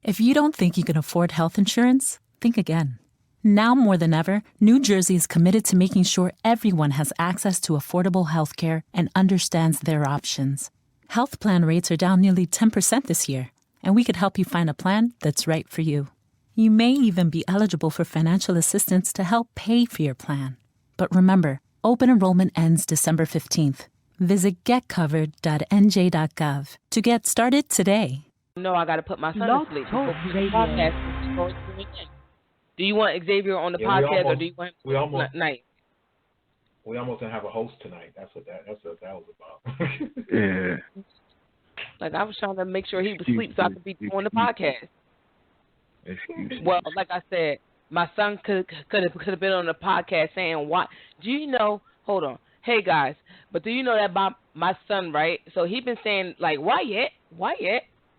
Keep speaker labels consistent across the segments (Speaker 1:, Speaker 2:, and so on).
Speaker 1: If you don't think you can afford health insurance, think again. Now more than ever, New Jersey is committed to making sure everyone has access to affordable health care and understands their options. Health plan rates are down nearly 10% this year, and we could help you find a plan that's right for you. You may even be eligible for financial assistance to help pay for your plan. But remember, open enrollment ends December 15th. Visit getcovered.nj.gov to get started today.
Speaker 2: No, I got to put my son to sleep. Do you want Xavier on the podcast, or do you want him tonight?
Speaker 3: We almost didn't have a host tonight. That's what that was about.
Speaker 4: Yeah.
Speaker 2: Like, I was trying to make sure he was asleep so I could be on the podcast. Well, like I said, my son could have been on the podcast saying, "Why? Do you know?" Hold on. Hey guys, but do you know that my son, right? So he been saying like, "Why yet?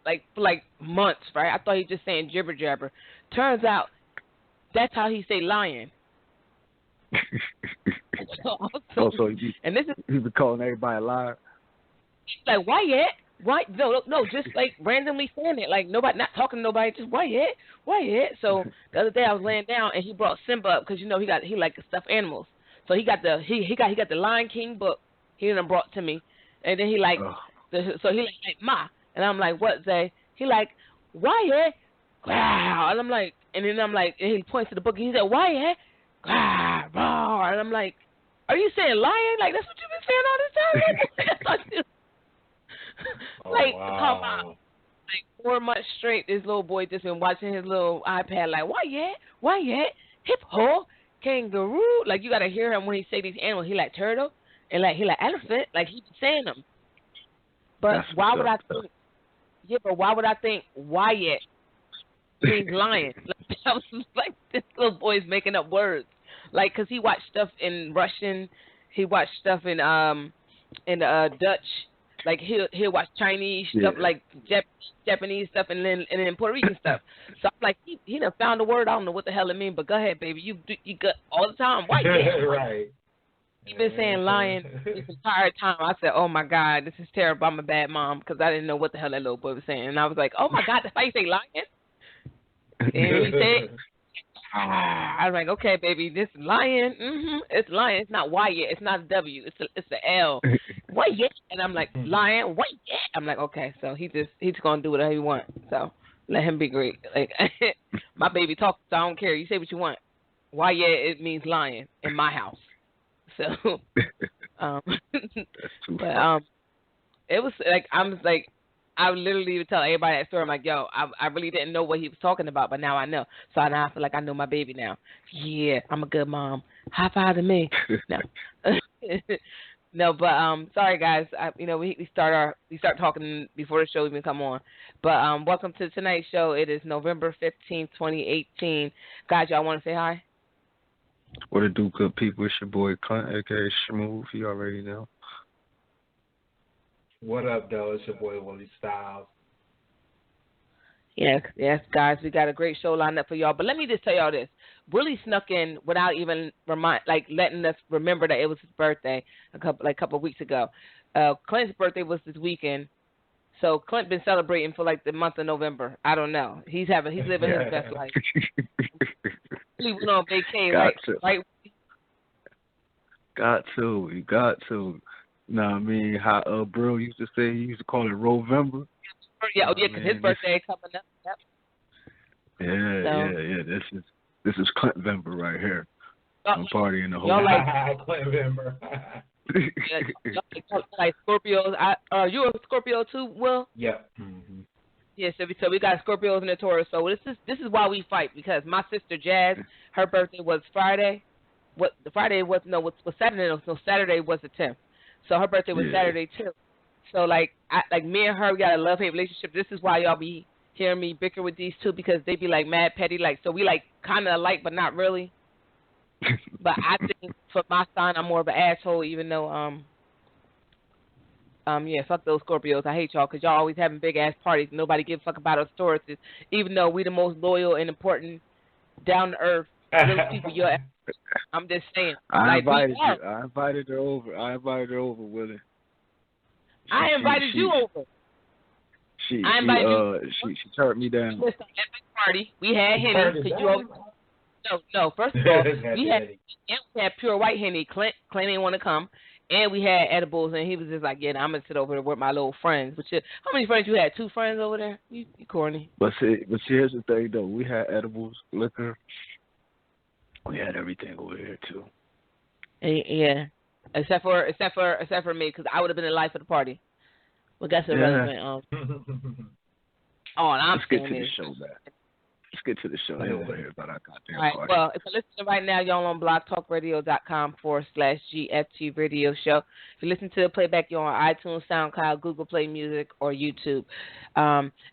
Speaker 2: Like for like months, right? I thought he was just saying jibber jabber. Turns out that's how he say lion.
Speaker 4: So he's been calling everybody a liar.
Speaker 2: Like, why yet? Why? No, just like randomly saying it, like nobody, not talking to nobody, just why yet? So the other day I was laying down and he brought Simba up because you know he like stuffed animals. So he got the Lion King book. He done brought to me, and then he like so he like Ma, and I'm like, what, Zay? He like, why yet? Wow, and I'm like, and he points to the book and he said, why yet? Wow, and I'm like, are you saying lion? Like that's what you've been saying all this time? Like, come on. Like 4 months straight, this little boy just been watching his little iPad. Like, why yet? Hippo, kangaroo. Like, you gotta hear him when he say these animals. He like turtle and like he like elephant. Like he saying them. But why would I think? Yeah, but why would I think why yet means lion? Like, I was like, this little boy's making up words. Like, cause he watched stuff in Russian. He watched stuff in Dutch. Like he'll watch Chinese stuff, like Japanese stuff, and then Puerto Rican stuff. So I'm like, he done found a word. I don't know what the hell it means, but go ahead, baby. You got all the time. Why?
Speaker 3: Right.
Speaker 2: He been saying lion this entire time. I said, oh my God, this is terrible. I'm a bad mom because I didn't know what the hell that little boy was saying, and I was like, oh my God, that's how you say lion. And he said, I was like, okay, baby, this lion, it's lion. It's not Y yet. It's not a W. It's a L. Why yet? And I'm like, lion. Why yet? I'm like, okay. So he's gonna do whatever he wants. So let him be great. Like my baby talks, so I don't care. You say what you want. Why yet? It means lion in my house. So, but it was like I would literally would tell everybody that story. I'm like, yo, I really didn't know what he was talking about, but now I know. So now I feel like I know my baby now. Yeah, I'm a good mom. High five to me. No, no, but sorry guys. We start talking before the show even come on. But welcome to tonight's show. It is November 15th, 2018. Guys, y'all want to say hi?
Speaker 4: What it do, good people? It's your boy Clint, aka Smooth. You already know.
Speaker 3: What up, though? It's your boy Willie Styles.
Speaker 2: Yes, guys. We got a great show lined up for y'all. But let me just tell y'all this. Willie snuck in without even letting us remember that it was his birthday a couple of weeks ago. Clint's birthday was this weekend. So Clint been celebrating for like the month of November. I don't know. He's living his best life. He went on vacation.
Speaker 4: Got to. Nah, I mean, how bro used to say, he used to call it Rovember.
Speaker 2: Yeah, because his birthday is coming up. Yep.
Speaker 4: Yeah. This is Clintvember right here. I'm partying the whole
Speaker 2: y'all
Speaker 4: night.
Speaker 3: Like Clintvember.
Speaker 2: Y'all like Scorpios. Are you a Scorpio too, Will?
Speaker 3: Yep. Mm-hmm.
Speaker 2: Yeah, so we got Scorpios and the Taurus. So this is why we fight, because my sister Jazz, her birthday was Friday. Saturday? No, Saturday was the 10th. So her birthday was Saturday too. So me and her, we got a love-hate relationship. This is why y'all be hearing me bicker with these two, because they be like mad petty. Like, so we like kind of alike, but not really. But I think for my sign, I'm more of an asshole, even though fuck those Scorpios. I hate y'all because y'all always having big ass parties. Nobody give a fuck about us Tauruses, even though we the most loyal and important, down to earth little people. I'm just saying.
Speaker 4: I invited her over, Willie.
Speaker 2: I invited you over. I invited you.
Speaker 4: She turned me down.
Speaker 2: To the epic party. We had Henny. Cause you always, no. First of all, we had pure white Henny. Clint didn't want to come, and we had edibles, and he was just like, "Yeah, I'm gonna sit over there with my little friends." But how many friends you had? 2 friends over there? You corny.
Speaker 4: But here's the thing though. We had edibles, liquor. We had everything over here too.
Speaker 2: Yeah, except for me, because I would have been the life of the party. Well, that's irrelevant. All I'm
Speaker 4: Let's get
Speaker 2: saying
Speaker 4: to the
Speaker 2: is,
Speaker 4: show, man. Let's get to the show. They don't hear about our goddamn
Speaker 2: all right.
Speaker 4: party.
Speaker 2: Well, if you're listening right now, y'all on blogtalkradio.com/GFT Radio Show. If you listen to the playback, you're on iTunes, SoundCloud, Google Play Music, or YouTube.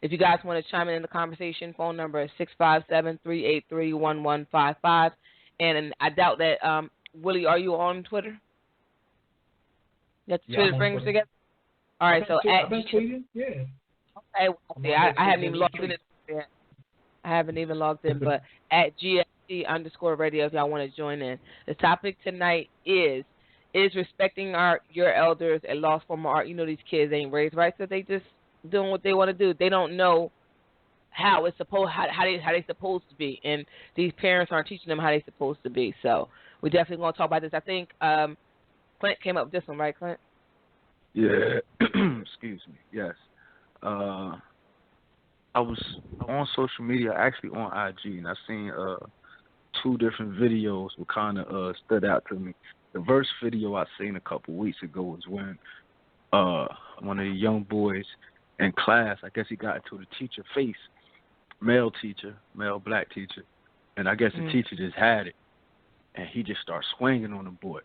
Speaker 2: If you guys want to chime in the conversation, phone number is 657-383-1155. And I doubt that, Willie, are you on Twitter? That's Twitter brings together? All right, so
Speaker 3: I've been tweeting, yeah.
Speaker 2: Okay, I haven't even logged in yet. I haven't even logged in, but at GFT_radio if y'all want to join in. The topic tonight is respecting your elders a lost form of art. You know these kids ain't raised right, so they just doing what they want to do. They don't know how they supposed to be, and these parents aren't teaching them how they supposed to be. So we definitely going to talk about this. I think Clint came up with this one, right, Clint?
Speaker 4: Yeah. Excuse me. Yes. I was on social media, actually on IG, and I seen 2 different videos that kind of stood out to me. The first video I seen a couple weeks ago was when one of the young boys in class, I guess he got into the teacher's face, male black teacher, and I guess the teacher just had it, and he just started swinging on the boy.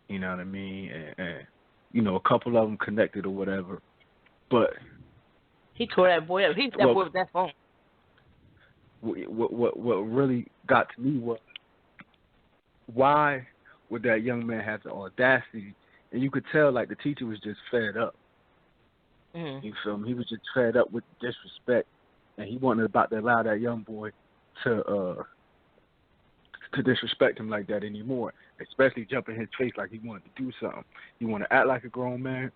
Speaker 4: You know what I mean? And you know, a couple of them connected or whatever, but
Speaker 2: he tore that boy up. He hit that boy with that phone.
Speaker 4: What really got to me was, why would that young man have the audacity? And you could tell, like, the teacher was just fed up. Mm-hmm. You feel me? He was just fed up with disrespect, and he wasn't about to allow that young boy to disrespect him like that anymore, especially jump in his face like he wanted to do something. You want to act like a grown man,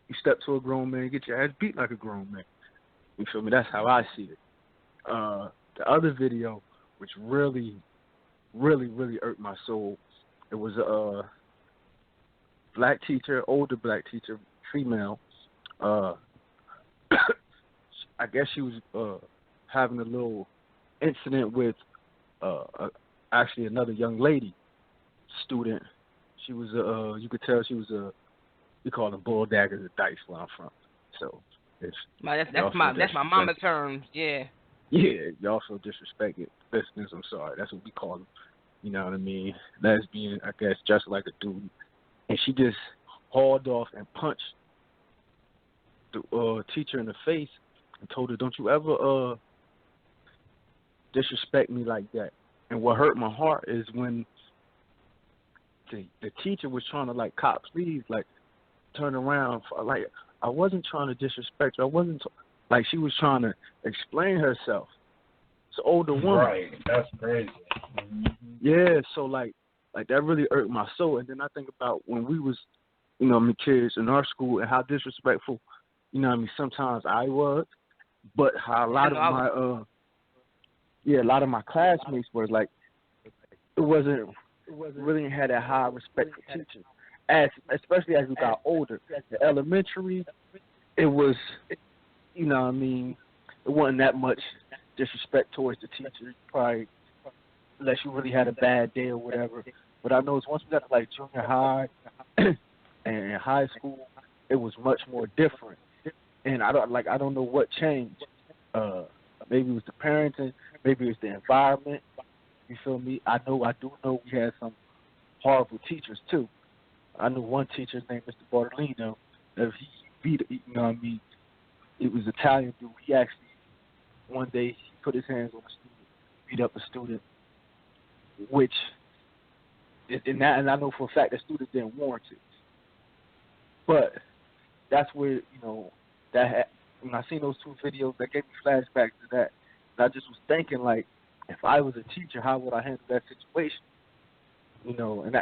Speaker 4: you step to a grown man, get your ass beat like a grown man. You feel me? That's how I see it. The other video, which really, really, really irked my soul, it was a black teacher, older black teacher, female. I guess she was having a little incident with actually another young lady student. She was you could tell she was we call them bull daggers or dice where I'm from. So that's my
Speaker 2: mama terms, yeah.
Speaker 4: Yeah, y'all so disrespected listeners, I'm sorry. That's what we call them. You know what I mean? Lesbian, I guess, just like a dude. And she just hauled off and punched the teacher in the face and told her, "Don't you ever disrespect me like that." And what hurt my heart is when the teacher was trying to, like, cop please, like, turn around. Like, I wasn't trying to disrespect her. I wasn't like, she was trying to explain herself. It's an older woman.
Speaker 3: Right. That's crazy. Mm-hmm.
Speaker 4: Yeah, so like that really irked my soul. And then I think about when we was, you know, kids in our school and how disrespectful, you know what I mean, sometimes I was, but how a lot of my classmates were, like, it wasn't really had that high respect for teachers. Especially as we got older. The elementary, it was, you know what I mean, it wasn't that much disrespect towards the teacher, probably, unless you really had a bad day or whatever. But I know it's once we got to, like, junior high and high school, it was much more different. And I don't know what changed. Maybe it was the parenting, maybe it was the environment. You feel me? I do know we had some horrible teachers too. I knew one teacher named Mr. Bartolino. He beat, you know what I mean? It was Italian dude. He actually, one day, he put his hands on a student, beat up a student, which, and I know for a fact the student didn't warrant it. But that's where, you know, when I seen those 2 videos, that gave me flashbacks to that. And I just was thinking, like, if I was a teacher, how would I handle that situation? You know, and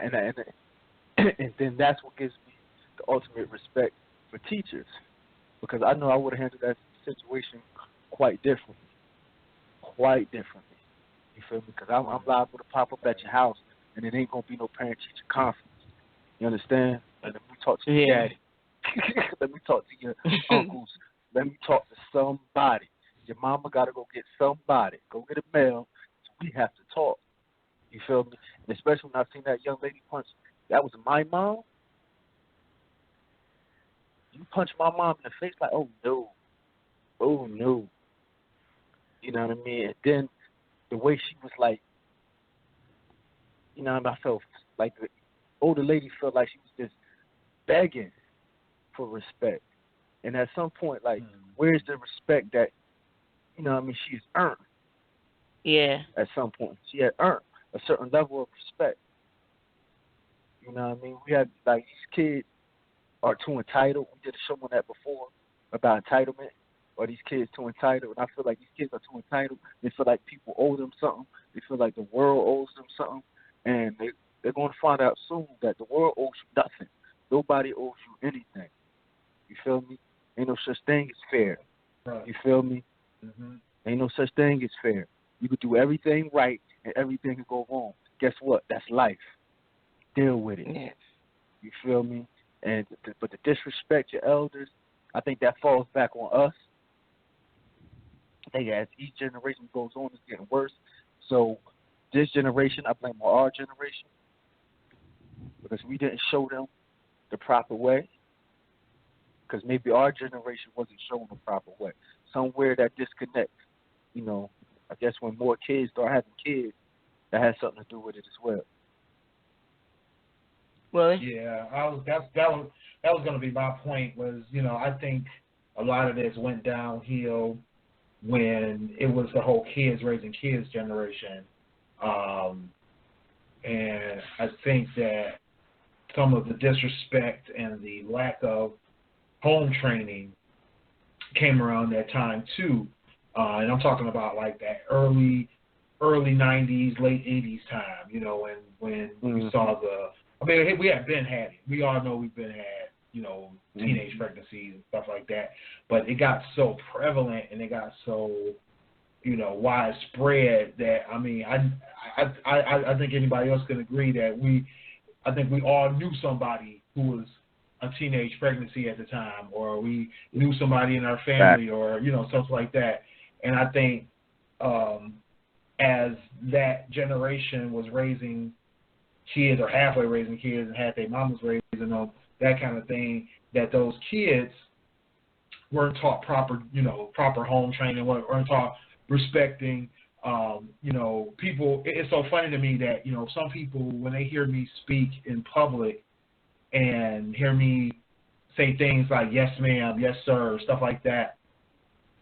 Speaker 4: then that's what gives me the ultimate respect for teachers. because I know I would have handled that situation quite differently. Quite differently. You feel me? Because I'm liable to pop up at your house, and it ain't going to be no parent-teacher conference. You understand? And let me talk to your daddy. Let me talk to your uncles. Let me talk to somebody. Your mama got to go get somebody. Go get a mail. So we have to talk. You feel me? And especially when I seen that young lady punch, that was my mom. You punch my mom in the face like, oh no. Oh no. You know what I mean? And then the way she was like, you know what I mean? I felt like the older lady felt like she was just begging for respect. And at some point, like, where's the respect that, you know what I mean, she's earned?
Speaker 2: Yeah.
Speaker 4: At some point. She had earned a certain level of respect. You know what I mean? We had, like, these kids are too entitled. We did a show on that before about entitlement. Or these kids too entitled. And I feel like these kids are too entitled. They feel like people owe them something. They feel like the world owes them something. And they're going to find out soon that the world owes you nothing. Nobody owes you anything. You feel me? Ain't no such thing as fair.
Speaker 3: Right.
Speaker 4: You feel me?
Speaker 3: Mm-hmm.
Speaker 4: Ain't no such thing as fair. You could do everything right and everything could go wrong. Guess what? That's life. Deal with it.
Speaker 2: Yeah.
Speaker 4: You feel me? And but to disrespect your elders, I think that falls back on us. I think as each generation goes on, it's getting worse. So this generation, I blame on our generation because we didn't show them the proper way. Because maybe our generation wasn't shown the proper way. Somewhere that disconnect, you know, I guess when more kids start having kids, that has something to do with it as well.
Speaker 2: Really?
Speaker 3: Yeah, that was going to be my point. Was, you know, I think a lot of this went downhill when it was the whole kids raising kids generation, and I think that some of the disrespect and the lack of home training came around that time too, and I'm talking about like that early 90s, late 80s time. You know, when we saw the. I mean, we had been had it. We all know we've been had, you know, teenage pregnancies and stuff like that. But it got so prevalent and it got so, you know, widespread that, I mean, I think anybody else can agree that I think we all knew somebody who was a teenage pregnancy at the time, or we knew somebody in our family, or, you know, stuff like that. And I think as that generation was raising kids or halfway raising kids and had their mamas raising them, that kind of thing, that those kids weren't taught proper home training, weren't taught respecting, you know, people. It's so funny to me that, you know, some people, when they hear me speak in public and hear me say things like yes ma'am, yes sir, stuff like that,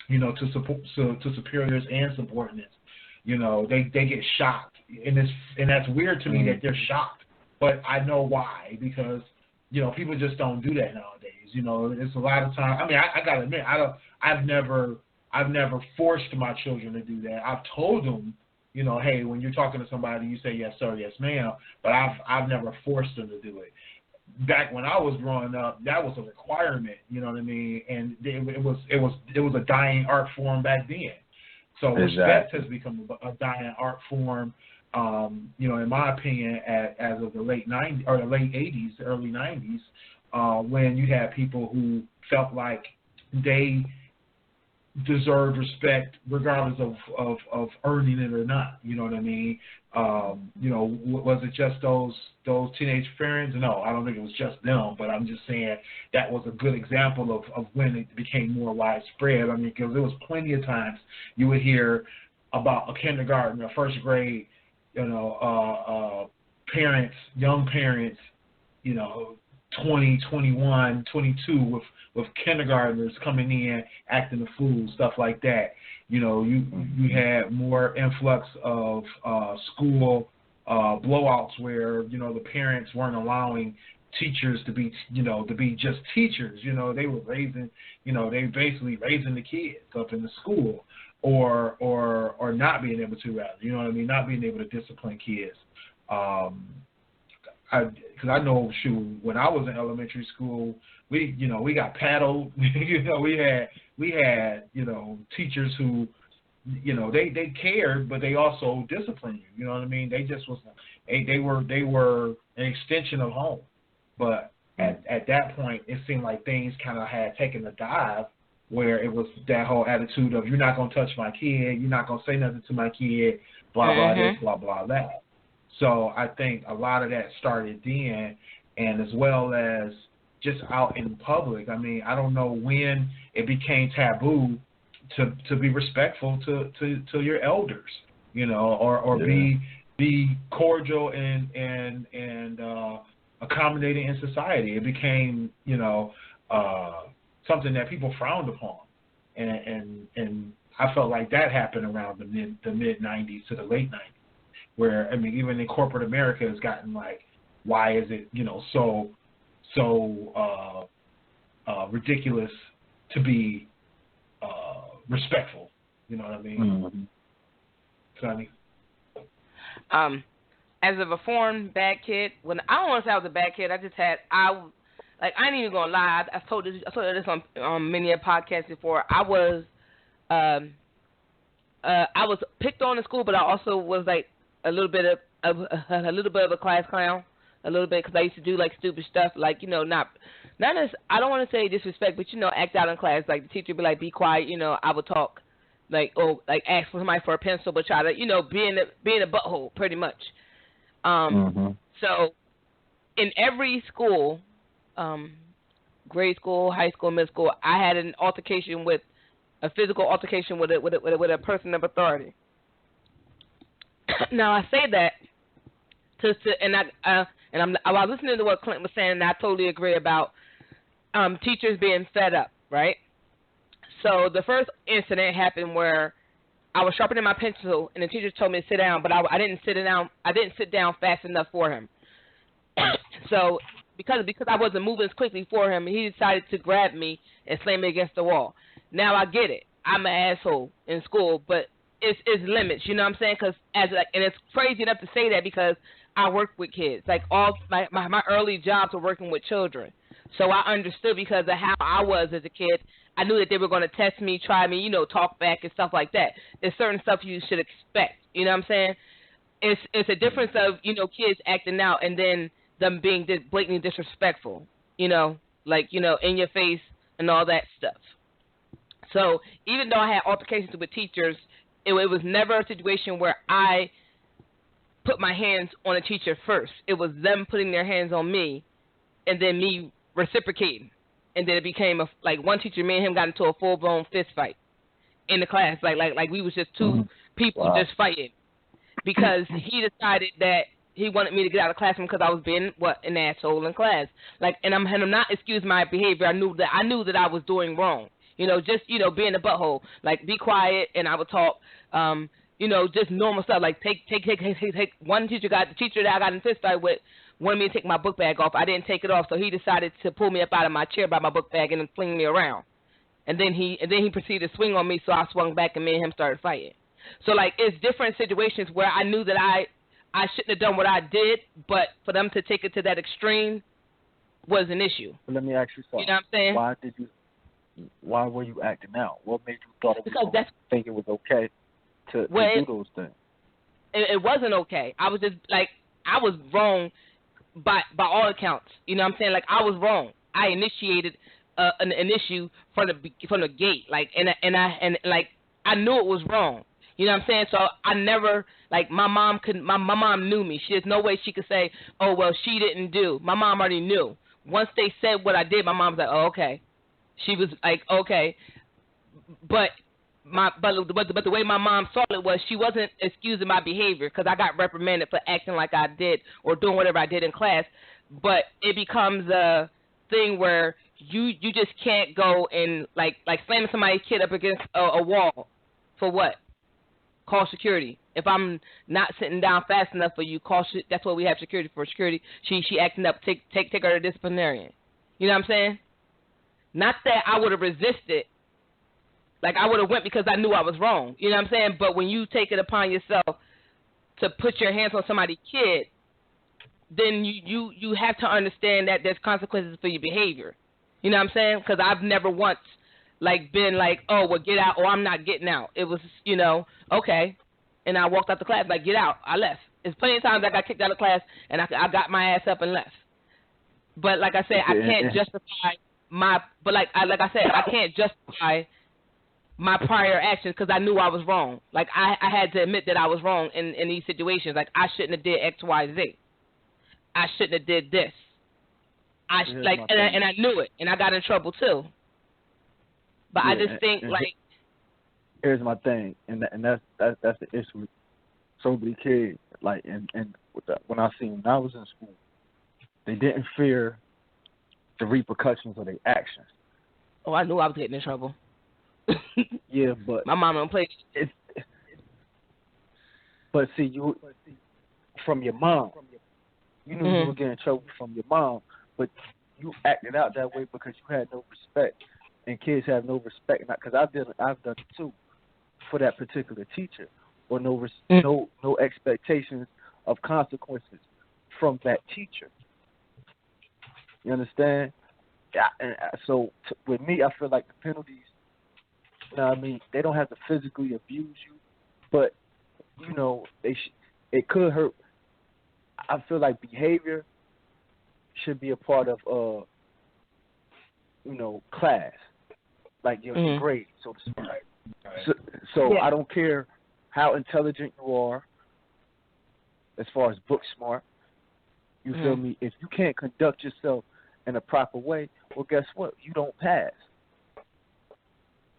Speaker 3: you know, to superiors and subordinates, you know, they get shocked. And that's weird to me that they're shocked, but I know why, because, you know, people just don't do that nowadays. You know, it's a lot of time. I mean, I gotta admit, I've never forced my children to do that. I've told them, you know, hey, when you're talking to somebody, you say yes sir, yes ma'am, but I've never forced them to do it. Back when I was growing up, that was a requirement. You know what I mean? And it was a dying art form back then. So respect has become a dying art form. You know, in my opinion, as of the late 90s or the late 80s, early 90s, when you had people who felt like they deserved respect regardless of earning it or not. You know what I mean? You know, was it just those teenage parents? No, I don't think it was just them, but I'm just saying that was a good example of when it became more widespread. I mean, because there was plenty of times you would hear about a kindergarten or first grade, you know, parents, young parents, you know, 20, 21, 22 with kindergartners coming in acting a fool, stuff like that. You know, you had more influx of school blowouts where, you know, the parents weren't allowing teachers to be just teachers. You know, they were they basically raising the kids up in the school, or not being able to, rather, you know what I mean, not being able to discipline kids. because I know, shoot, when I was in elementary school, we got paddled. We had teachers who, they cared, but they also disciplined you. You know what I mean? They just they were an extension of home. But at that point, it seemed like things kind of had taken a dive, where it was that whole attitude of, you're not going to touch my kid, you're not going to say nothing to my kid, blah, blah, this, blah, blah, that. So I think a lot of that started then, and as well as just out in public. I mean, I don't know when it became taboo to be respectful to your elders, or be cordial and accommodating in society. It became, something that people frowned upon, and I felt like that happened around the mid 90s to the late 90s, where, I mean, even in corporate America has gotten like, why is it so ridiculous to be respectful? You know what I mean? Sonny?
Speaker 2: As a reformed bad kid, when I don't want to say I was a bad kid, I ain't even gonna lie. I told this on many a podcast before. I was picked on in school, but I also was like a little bit of a class clown, a little bit, because I used to do like stupid stuff, like not as, I don't want to say disrespect, but act out in class. Like the teacher would be like, be quiet. I would talk like ask for somebody for a pencil, but try to being a butthole pretty much. So in every school, grade school, high school, middle school, I had a physical altercation with a person of authority. Now I say that I was listening to what Clint was saying, and I totally agree about teachers being fed up, right? So the first incident happened where I was sharpening my pencil, and the teacher told me to sit down, but I didn't sit down. I didn't sit down fast enough for him. So because I wasn't moving as quickly for him, he decided to grab me and slam me against the wall. Now I get it. I'm an asshole in school, but it's limits. You know what I'm saying? And it's crazy enough to say that because I work with kids. Like all my early jobs were working with children, so I understood because of how I was as a kid. I knew that they were going to test me, try me, talk back and stuff like that. There's certain stuff you should expect. You know what I'm saying? It's a difference of kids acting out and then them being blatantly disrespectful. In your face and all that stuff. So even though I had altercations with teachers, it was never a situation where I put my hands on a teacher first. It was them putting their hands on me and then me reciprocating. And then it became one teacher, me and him got into a full-blown fist fight in the class. Like we was just two people just fighting because he decided that he wanted me to get out of the classroom because I was being an asshole in class. And I'm not excusing my behavior. I knew that I was doing wrong. Being a butthole. Like be quiet and I would talk. Just normal stuff. Like take. One teacher the teacher that I got in a fist fight with wanted me to take my book bag off. I didn't take it off, so he decided to pull me up out of my chair by my book bag and then fling me around. And then he proceeded to swing on me, so I swung back and me and him started fighting. So it's different situations where I knew that I shouldn't have done what I did, but for them to take it to that extreme was an issue.
Speaker 4: Let me ask you something.
Speaker 2: You know what I'm saying?
Speaker 4: Why were you acting out? What made you think it was okay to do those things?
Speaker 2: It wasn't okay. I was just I was wrong by all accounts. You know what I'm saying? I was wrong. I initiated an issue from the gate. I knew it was wrong. You know what I'm saying? So I never my mom knew me. There's no way she could say, oh well, she didn't do. My mom already knew. Once they said what I did, my mom was like, oh okay. She was like, okay, but the way my mom saw it was she wasn't excusing my behavior because I got reprimanded for acting like I did or doing whatever I did in class. But it becomes a thing where you just can't go and like slamming somebody's kid up against a wall for what? Call security. If I'm not sitting down fast enough for you, that's what we have security for. Security. She acting up. Take her to disciplinarian. You know what I'm saying? Not that I would have resisted. I would have went because I knew I was wrong. You know what I'm saying? But when you take it upon yourself to put your hands on somebody's kid, then you have to understand that there's consequences for your behavior. You know what I'm saying? Because I've never once like been like, oh, well, get out, or I'm not getting out. It was, okay, and I walked out the class like, get out. I left. There's plenty of times I got kicked out of class and I got my ass up and left. But like I said, I can't justify I said, I can't justify my prior actions because I knew I was wrong. Like I had to admit that I was wrong in these situations. Like I shouldn't have did X, Y, Z. I shouldn't have did this. And I knew it, and I got in trouble too. But I just think like.
Speaker 4: Here's my thing, and that's the issue with so many kids. Like and when I seen when I was in school, they didn't fear the repercussions of their actions.
Speaker 2: Oh, I knew I was getting in trouble.
Speaker 4: Yeah, but
Speaker 2: my mom don't play.
Speaker 4: But see, you from your mom, you knew you were getting in trouble from your mom, but you acted out that way because you had no respect, and kids have no respect. Because I've done it too for that particular teacher, or no expectations of consequences from that teacher. You understand? So with me, I feel like the penalties, you know what I mean, they don't have to physically abuse you, but, it could hurt. I feel like behavior should be a part of, class, like your grade, so to speak. Right. So I don't care how intelligent you are as far as book smart. You feel me? If you can't conduct yourself in a proper way, well, guess what? You don't pass.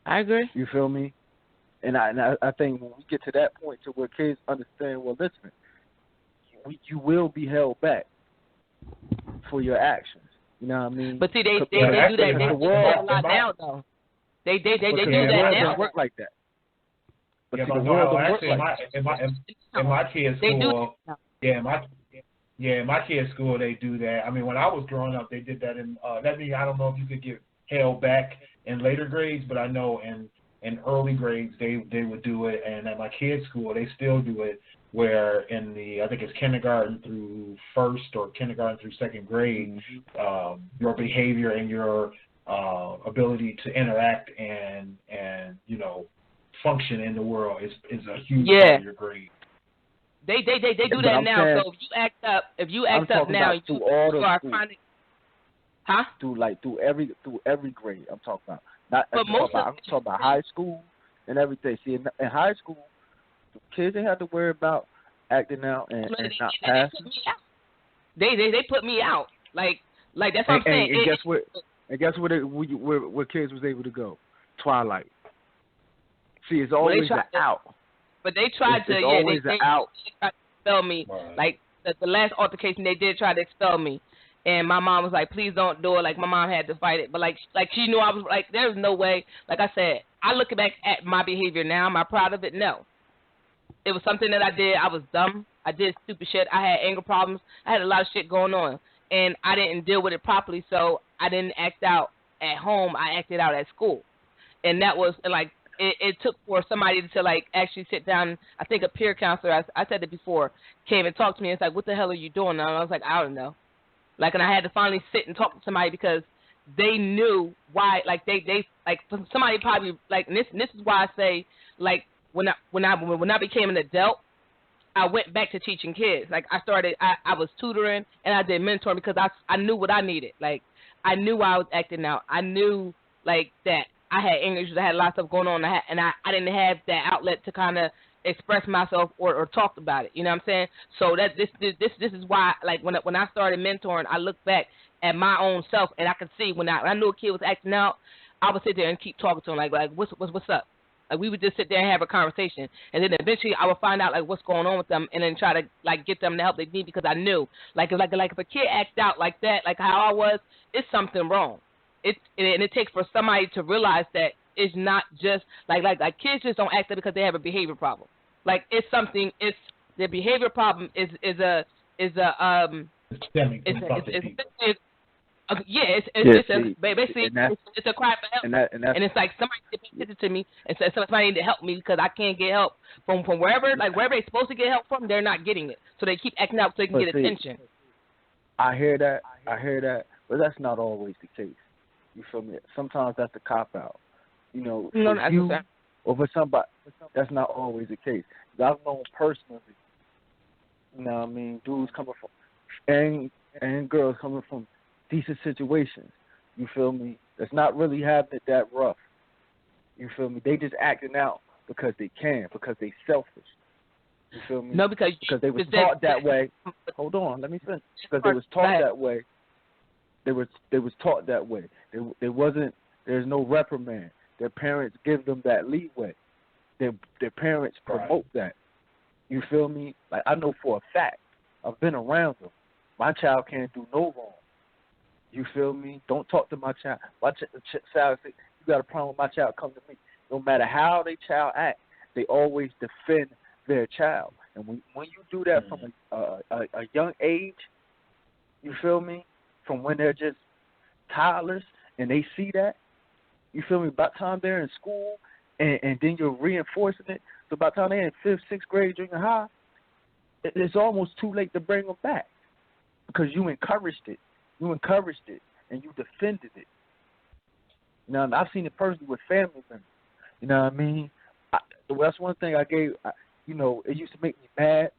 Speaker 2: I agree.
Speaker 4: You feel me? And I think when we get to that point to where kids understand, well, listen, you will be held back for your actions. You know what I mean?
Speaker 2: But see, they do that. They do that a lot now, though. They do that now.
Speaker 4: It doesn't work like that. But
Speaker 3: yeah,
Speaker 4: see, the world don't work
Speaker 3: in my kids' school, in my kids' school, they do that. I mean, when I was growing up, they did that in. That means I don't know if you could get held back in later grades, but I know in early grades they would do it, and at my kids' school they still do it. Where in I think it's kindergarten through first or kindergarten through second grade, your behavior and your ability to interact and function in the world is a huge part of your grade.
Speaker 2: They do that now. Saying, so if you act up now, you are chronic. Huh?
Speaker 4: Through every grade. I'm talking about. I'm talking about high school and everything. See, in high school, kids didn't have to worry about acting out and not passing.
Speaker 2: They put me out. Like that's what I'm saying.
Speaker 4: And guess where kids was able to go? Twilight. See, it's always out.
Speaker 2: But they tried to.
Speaker 4: Always out.
Speaker 2: They tried to expel me. Right. Like the last altercation, they did try to expel me. And my mom was like, please don't do it. Like, my mom had to fight it. But, like she knew I was, like, there's no way. Like I said, I look back at my behavior now. Am I proud of it? No. It was something that I did. I was dumb. I did stupid shit. I had anger problems. I had a lot of shit going on. And I didn't deal with it properly, so I didn't act out at home. I acted out at school. And that was, like, it took for somebody to, like, actually sit down. I think a peer counselor, I said it before, came and talked to me. It's like, what the hell are you doing? And I was like, I don't know. Like, and I had to finally sit and talk to somebody because they knew why. Like, they like somebody probably like. And this is why I say, like, when I became an adult, I went back to teaching kids. Like, I was tutoring and I did mentoring because I knew what I needed. Like, I knew I was acting out. I knew like that I had anger issues. I had a lot of stuff going on. I didn't have that outlet to kind of express myself or talk about it. You know what I'm saying? So that this is why, like, when I started mentoring, I looked back at my own self and I could see when I knew a kid was acting out, I would sit there and keep talking to him like what's up? Like, we would just sit there and have a conversation, and then eventually I would find out like what's going on with them, and then try to like get them the help they need, because I knew like if a kid acts out like that, like how I was, it's something wrong. And it takes for somebody to realize that it's not just like kids just don't act up because they have a behavior problem. Like, it's something. It's their behavior problem is a a cry for help, and it's like somebody attention to me and says somebody need to help me because I can't get help from wherever they're supposed to get help from, they're not getting it, so they keep acting out so they can get attention.
Speaker 4: I hear that, but that's not always the case. You feel me? Sometimes that's the cop out.
Speaker 2: No,
Speaker 4: For
Speaker 2: that's
Speaker 4: you
Speaker 2: what I'm
Speaker 4: or for somebody, that's not always the case. 'Cause I've known personally, what I mean, dudes coming from and girls coming from decent situations. You feel me? That's not really having it that rough. You feel me? They just acting out because they can, because they selfish. You feel me?
Speaker 2: No, because
Speaker 4: they was taught that way. Hold on, let me finish. Because they was taught that way. They was taught that way. There's no reprimand. Their parents give them that leeway. Their parents promote that. You feel me? Like, I know for a fact, I've been around them. My child can't do no wrong. You feel me? Don't talk to my child. My child say, you got a problem with my child, come to me. No matter how their child act, they always defend their child. And when you do that from a young age, you feel me? From when they're just toddlers and they see that, you feel me? By the time they're in school and then you're reinforcing it, so by the time they're in 5th, 6th grade, junior high, it's almost too late to bring them back because you encouraged it. You encouraged it and you defended it. Now, I've seen it personally with family members. You know what I mean? That's one thing I gave. It used to make me mad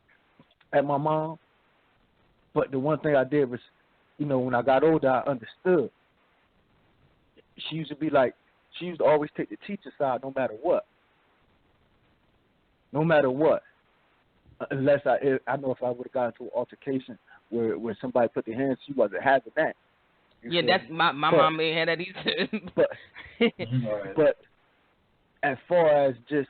Speaker 4: at my mom, but the one thing I did was, when I got older, I understood. She used to always take the teacher side no matter what. No matter what. Unless I know if I would have gotten into an altercation where somebody put their hands, she wasn't having that.
Speaker 2: Yeah, that's my mom ain't had that either.
Speaker 4: but as far as just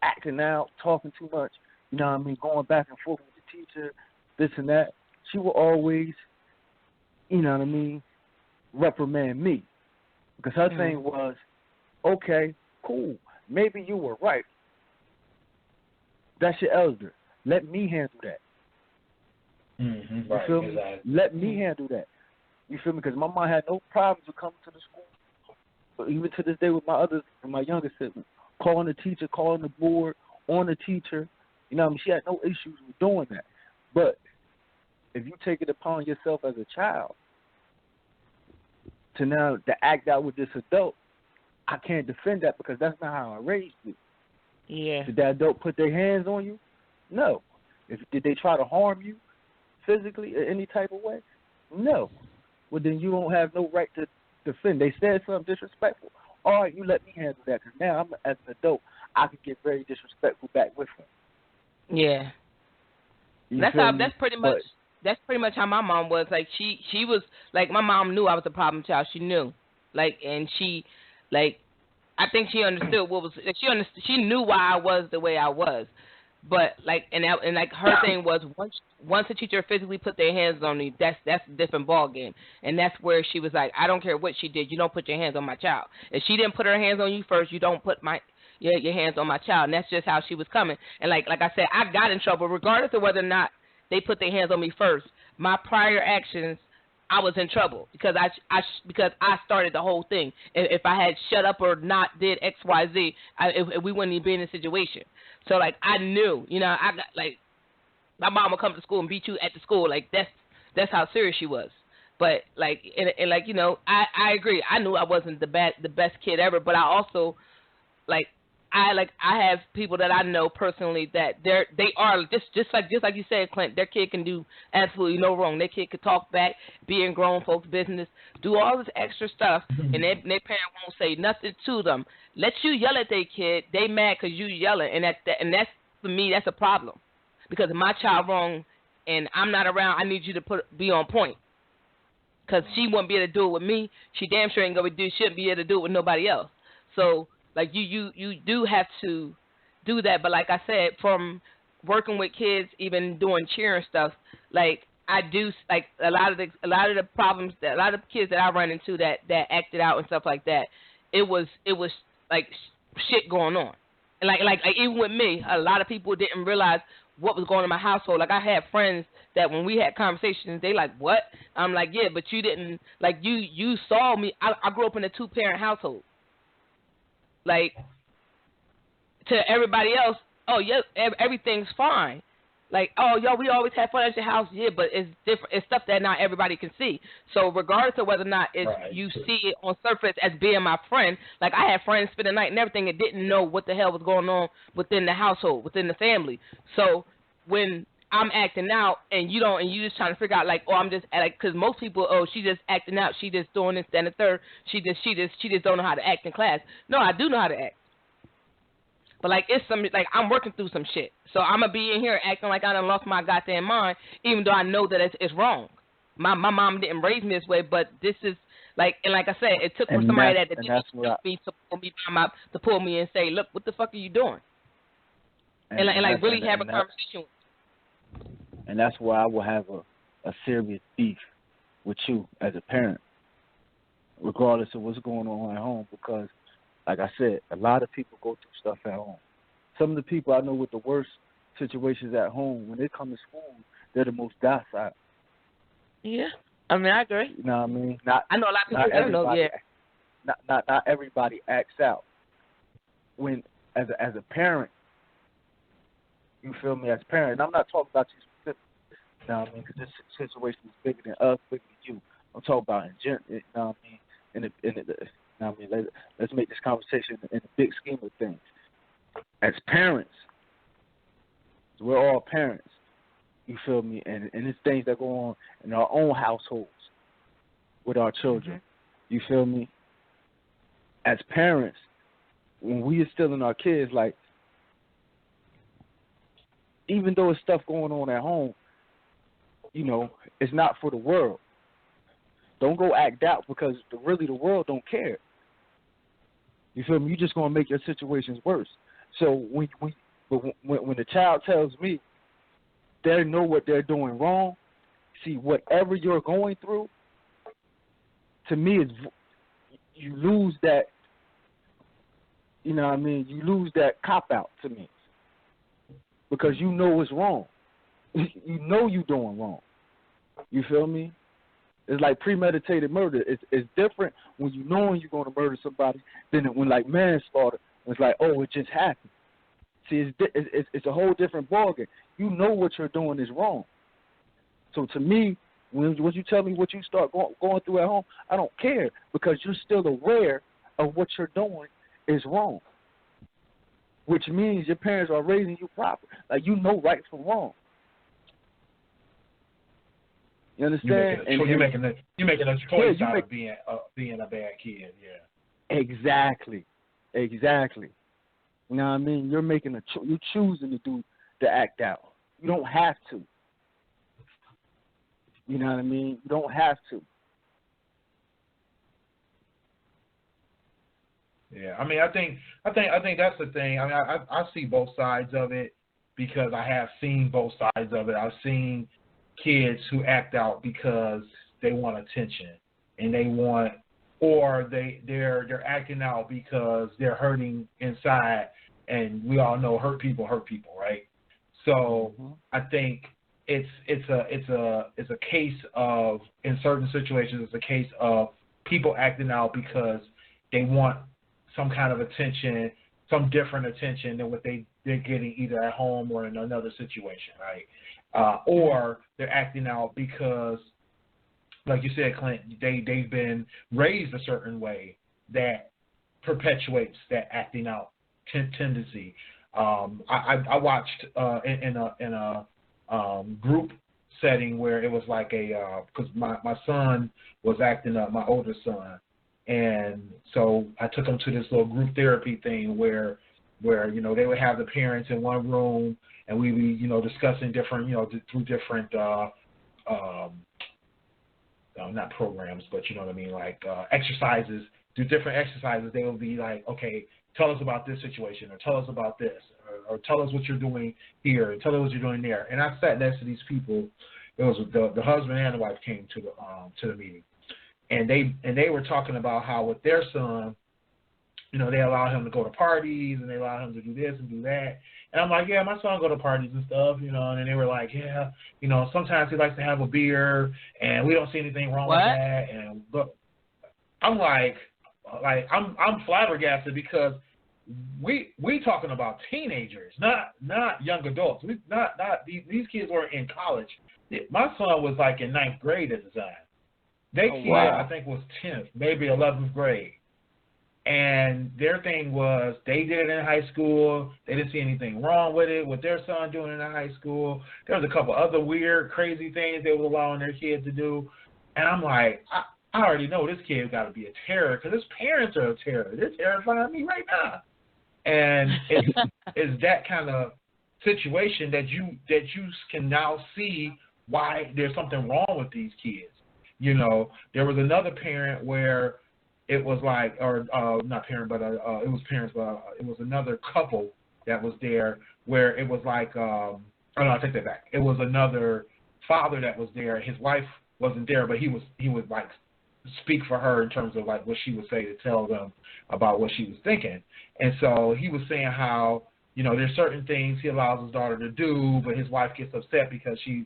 Speaker 4: acting out, talking too much, going back and forth with the teacher, this and that, she will always, reprimand me. Because her thing was, okay, cool, maybe you were right. That's your elder. Let me handle that. You feel me?
Speaker 3: Exactly.
Speaker 4: Let me handle that. You feel me? Because my mom had no problems with coming to the school. So even to this day with my younger siblings, calling the teacher, calling the board, on the teacher. She had no issues with doing that. But if you take it upon yourself as a child to act out with this adult, I can't defend that because that's not how I raised you.
Speaker 2: Yeah.
Speaker 4: Did that adult put their hands on you? No. Did they try to harm you physically in any type of way? No. Well, then you don't have no right to defend. They said something disrespectful. All right, you let me handle that because now as an adult, I can get very disrespectful back with them.
Speaker 2: Yeah. That's pretty much how my mom was. Like she was like, my mom knew I was a problem child. She knew, and she, I think she understood she knew why I was the way I was, but her thing was once the teacher physically put their hands on me, that's a different ball game, and that's where she was like, I don't care what she did, you don't put your hands on my child. If she didn't put her hands on you first, you don't put your hands on my child, and that's just how she was coming. And like I said, I got in trouble regardless of whether or not they put their hands on me first. My prior actions, I was in trouble because I started the whole thing. If I had shut up or not did X, Y, Z, we wouldn't even be in this situation. So I knew, I got my mom would come to school and beat you at the school. That's how serious she was. But I agree. I knew I wasn't the best kid ever, but I also I have people that I know personally that they are just like you said, Clint. Their kid can do absolutely no wrong. Their kid could talk back, be in grown folks' business, do all this extra stuff, and their parent won't say nothing to them. Let you yell at their kid, they mad because you yelling, and that's for me, that's a problem. Because if my child wrong and I'm not around, I need you to be on point. Because she won't be able to do it with me. She damn sure shouldn't be able to do it with nobody else. So. You do have to do that, but like I said, from working with kids, even doing cheering stuff, I do a lot of the problems that a lot of kids that I run into that acted out and stuff like that, it was shit going on, and even with me, a lot of people didn't realize what was going on in my household. I had friends that when we had conversations, they what? I'm like, yeah, but you didn't you saw me. I grew up in a 2-parent household. To everybody else, oh yeah, everything's fine. Like, oh, yo, we always have fun at your house, yeah, but it's different. It's stuff that not everybody can see. So regardless of whether or not you see it on surface as being my friend, like I had friends spend the night and everything and didn't know what the hell was going on within the household, within the family. So when I'm acting out and you don't, and you just trying to figure out like, oh, I'm just like, because most people, oh, she just acting out, she just doing this, that, and the third. She just don't know how to act in class. No, I do know how to act. But like it's like I'm working through some shit, so I'm gonna be in here acting like I done lost my goddamn mind, even though I know that it's wrong. My mom didn't raise me this way, but this is like, and like I said, it took for somebody that didn't me to pull me and say, look, what the fuck are you doing? And like really have a conversation.
Speaker 4: And that's why I will have a serious beef with you as a parent, regardless of what's going on at home, because like I said, a lot of people go through stuff at home. Some of the people I know with the worst situations at home, when they come to school, they're the most docile.
Speaker 2: Yeah, I mean, I agree.
Speaker 4: You know what I mean?
Speaker 2: I know a lot of people don't know. Yeah.
Speaker 4: Not everybody acts out. When as a parent, you feel me? As a parent, and I'm not talking about you specifically. You know what I mean? Because this situation is bigger than us, bigger than you. I'm talking about in general. You know what I mean? I mean, let's make this conversation in the big scheme of things. As parents, we're all parents. You feel me? And it's things that go on in our own households with our children. Mm-hmm. You feel me? As parents, when we are still in our kids, like, even though it's stuff going on at home, you know, it's not for the world. Don't go act out because really the world don't care. You feel me? You're just going to make your situations worse. So when the child tells me they know what they're doing wrong, see, whatever you're going through, to me, you lose that, you know what I mean? You lose that cop-out to me because you know it's wrong. You know you're doing wrong. You feel me? It's like premeditated murder. It's different when you know you're going to murder somebody than when like manslaughter. It's like, oh, it just happened. See, it's a whole different ballgame. You know what you're doing is wrong. So to me, when you tell me what you start going through at home, I don't care because you're still aware of what you're doing is wrong, which means your parents are raising you proper. Like you know right from wrong. You understand?
Speaker 3: You're making a choice out of being a bad kid. Yeah.
Speaker 4: Exactly. You know what I mean? You're making you're choosing to act out. You don't have to. You know what I mean? You don't have to.
Speaker 3: Yeah, I mean, I think that's the thing. I mean, I see both sides of it because I have seen both sides of it. I've seen kids who act out because they want attention and they're acting out because they're hurting inside, and we all know hurt people, right? So I think it's a case of, in certain situations, it's a case of people acting out because they want some kind of attention, some different attention than what they're getting either at home or in another situation, right? Or they're acting out because, like you said, Clint, they've been raised a certain way that perpetuates that acting out tendency. I watched in a group setting where it was like because my son was acting up, my older son, and so I took him to this little group therapy thing where you know they would have the parents in one room and we be discussing different through different not programs, but you know what I mean, like exercises. Do different exercises. They will be like, okay, tell us about this situation, or tell us about this, or tell us what you're doing here, and tell us what you're doing there. And I sat next to these people. It was the husband and the wife came to the meeting, and they were talking about how with their son, they allow him to go to parties and they allow him to do this and do that. And I'm like, yeah, my son go to parties and stuff, and then they were like, yeah, sometimes he likes to have a beer, and we don't see anything wrong with that. But I'm like I'm flabbergasted because we talking about teenagers, not young adults. These kids were in college. My son was like in 9th grade at the time. They kid,
Speaker 4: wow.
Speaker 3: I think, was 10th, maybe 11th grade. And their thing was they did it in high school. They didn't see anything wrong with it, with their son doing it in high school. There was a couple other weird, crazy things they were allowing their kids to do. And I'm like, I already know this kid got to be a terror because his parents are a terror. They're terrifying me right now. And it's that kind of situation that you can now see why there's something wrong with these kids. You know, there was another parent where it was like, or not parent, but it was parents, but it was another couple that was there where it was like, oh no, I take that back. It was another father that was there. His wife wasn't there, but he would like speak for her in terms of like what she would say to tell them about what she was thinking. And so he was saying how, you know, there's certain things he allows his daughter to do, but his wife gets upset because she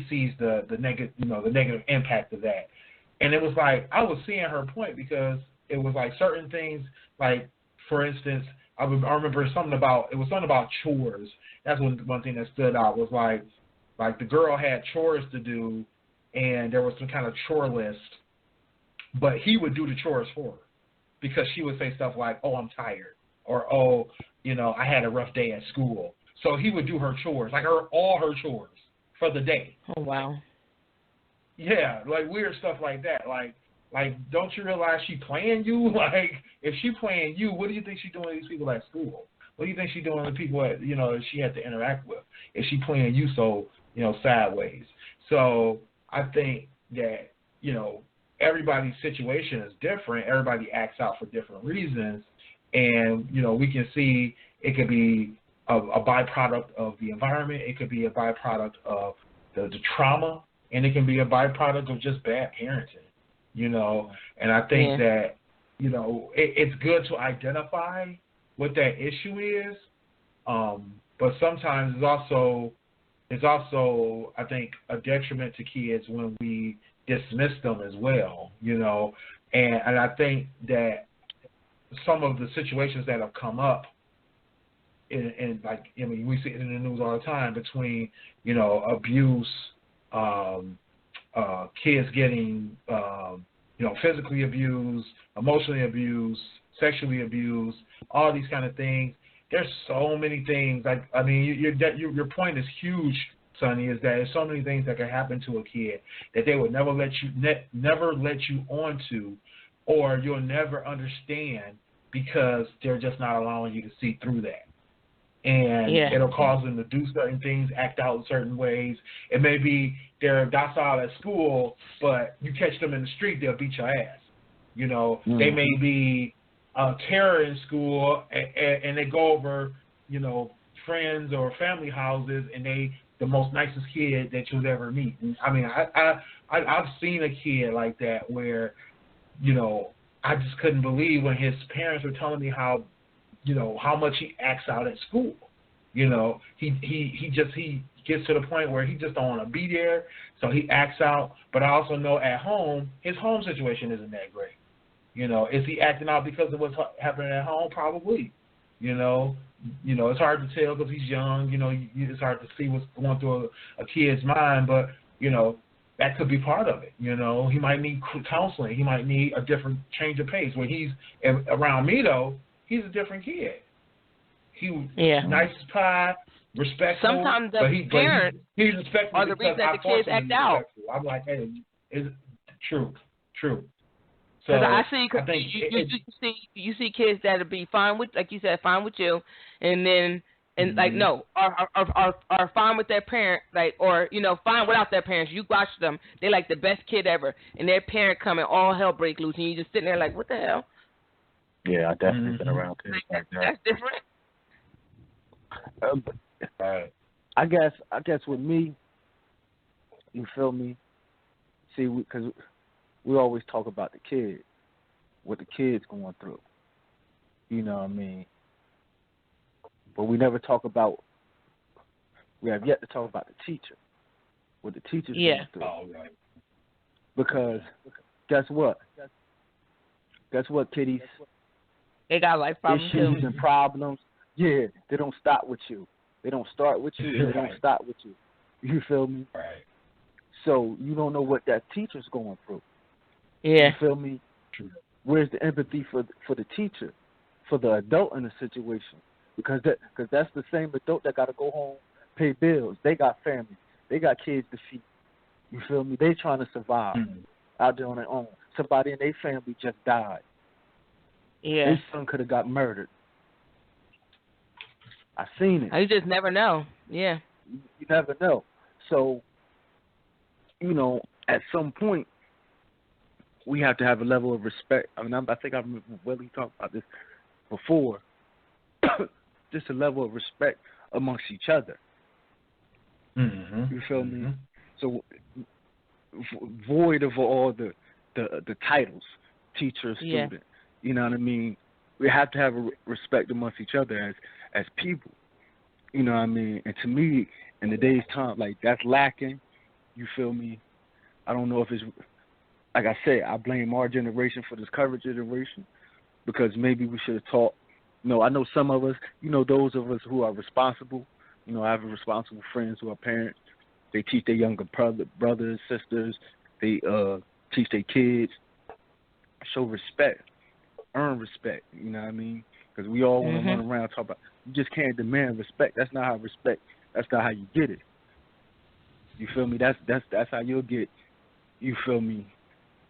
Speaker 3: sees the negative impact of that. And it was like, I was seeing her point because it was like certain things, like, for instance, I remember something about chores. That's one thing that stood out was like the girl had chores to do, and there was some kind of chore list, but he would do the chores for her because she would say stuff like, oh, I'm tired, or, oh, you know, I had a rough day at school. So he would do her chores, like all her chores for the day.
Speaker 2: Oh, wow.
Speaker 3: Yeah, like weird stuff like that. Like, don't you realize she playing you? Like, if she playing you, what do you think she's doing to these people at school? What do you think she's doing to people that, you know, she had to interact with? If she playing you so, you know, sideways. So I think that, you know, everybody's situation is different. Everybody acts out for different reasons. And, you know, we can see it could be a byproduct of the environment. It could be a byproduct of the trauma. And it can be a byproduct of just bad parenting, you know. And I think that, you know, it's good to identify what that issue is. But sometimes it's also, I think, a detriment to kids when we dismiss them as well, you know. And I think that some of the situations that have come up in like, I mean, we see it in the news all the time between, you know, abuse, kids getting, you know, physically abused, emotionally abused, sexually abused, all these kind of things. There's so many things. Like, I mean, your point is huge, Sonny. Is that there's so many things that can happen to a kid that they would never let you onto, or you'll never understand because they're just not allowing you to see through that. And it'll cause them to do certain things, act out in certain ways. It may be they're docile at school, but you catch them in the street, they'll beat your ass. You know, they may be a terror in school, and they go over, you know, friends or family houses, and they the most nicest kid that you'll ever meet. And, I mean, I've seen a kid like that where, you know, I just couldn't believe when his parents were telling me how, you know, how much he acts out at school. You know, he gets to the point where he just don't want to be there, so he acts out. But I also know at home, his home situation isn't that great. You know, is he acting out because of what's happening at home? Probably. You know, it's hard to tell because he's young. You know, it's hard to see what's going through a kid's mind. But, you know, that could be part of it. You know, he might need counseling. He might need a different change of pace. When he's around me, though, he's a different kid. He nice as pie, respectful.
Speaker 2: Sometimes the parents
Speaker 3: he's respectful
Speaker 2: are the reason that the kids act out.
Speaker 3: I'm like, hey, is true. So
Speaker 2: Because I think you see kids that'll be fine with, like you said, fine with you, and then like no, are fine with their parent, like, or you know, fine without their parents. You watch them, they're like the best kid ever, and their parent come and all hell break loose, and you just sitting there like, what the hell?
Speaker 4: Yeah, I definitely been around kids like that.
Speaker 2: That's different.
Speaker 4: I guess with me, you feel me? See, because we always talk about the kid, what the kid's going through. You know what I mean? But we never talk about. We have yet to talk about the teacher, what the teacher's going through.
Speaker 3: Oh, right.
Speaker 4: Because guess what? Guess what, kiddies?
Speaker 2: They got life problems
Speaker 4: issues
Speaker 2: too.
Speaker 4: and problems. Yeah, they don't stop with you. They don't start with you. They don't stop with you. You feel me?
Speaker 3: Right.
Speaker 4: So you don't know what that teacher's going through.
Speaker 2: Yeah.
Speaker 4: You feel me?
Speaker 3: True.
Speaker 4: Where's the empathy for the teacher, for the adult in the situation? Because that's the same adult that got to go home, pay bills. They got family. They got kids to feed. You feel me? They trying to survive out there on their own. Somebody in their family just died.
Speaker 2: Yeah.
Speaker 4: Their son could have got murdered. I seen it.
Speaker 2: You just never know. Yeah.
Speaker 4: You never know. So, at some point, we have to have a level of respect. I mean, I think I remember Willie talked about this before. Just a level of respect amongst each other.
Speaker 3: Mm-hmm.
Speaker 4: You feel me? So, void of all the titles, teacher, student.
Speaker 2: Yeah.
Speaker 4: You know what I mean? We have to have a respect amongst each other as people. You know what I mean? And to me, in today's time, like, that's lacking. You feel me? I don't know if it's, like I said, I blame our generation for this current generation because maybe we should have taught. I know some of us, those of us who are responsible. I have responsible friends who are parents. They teach their younger brothers, sisters. They teach their kids. Show respect. Earn respect. You know what I mean? Because we all want to run around and talk about. You just can't demand respect. That's not how respect. That's not how you get it. You feel me? That's how you'll get. You feel me?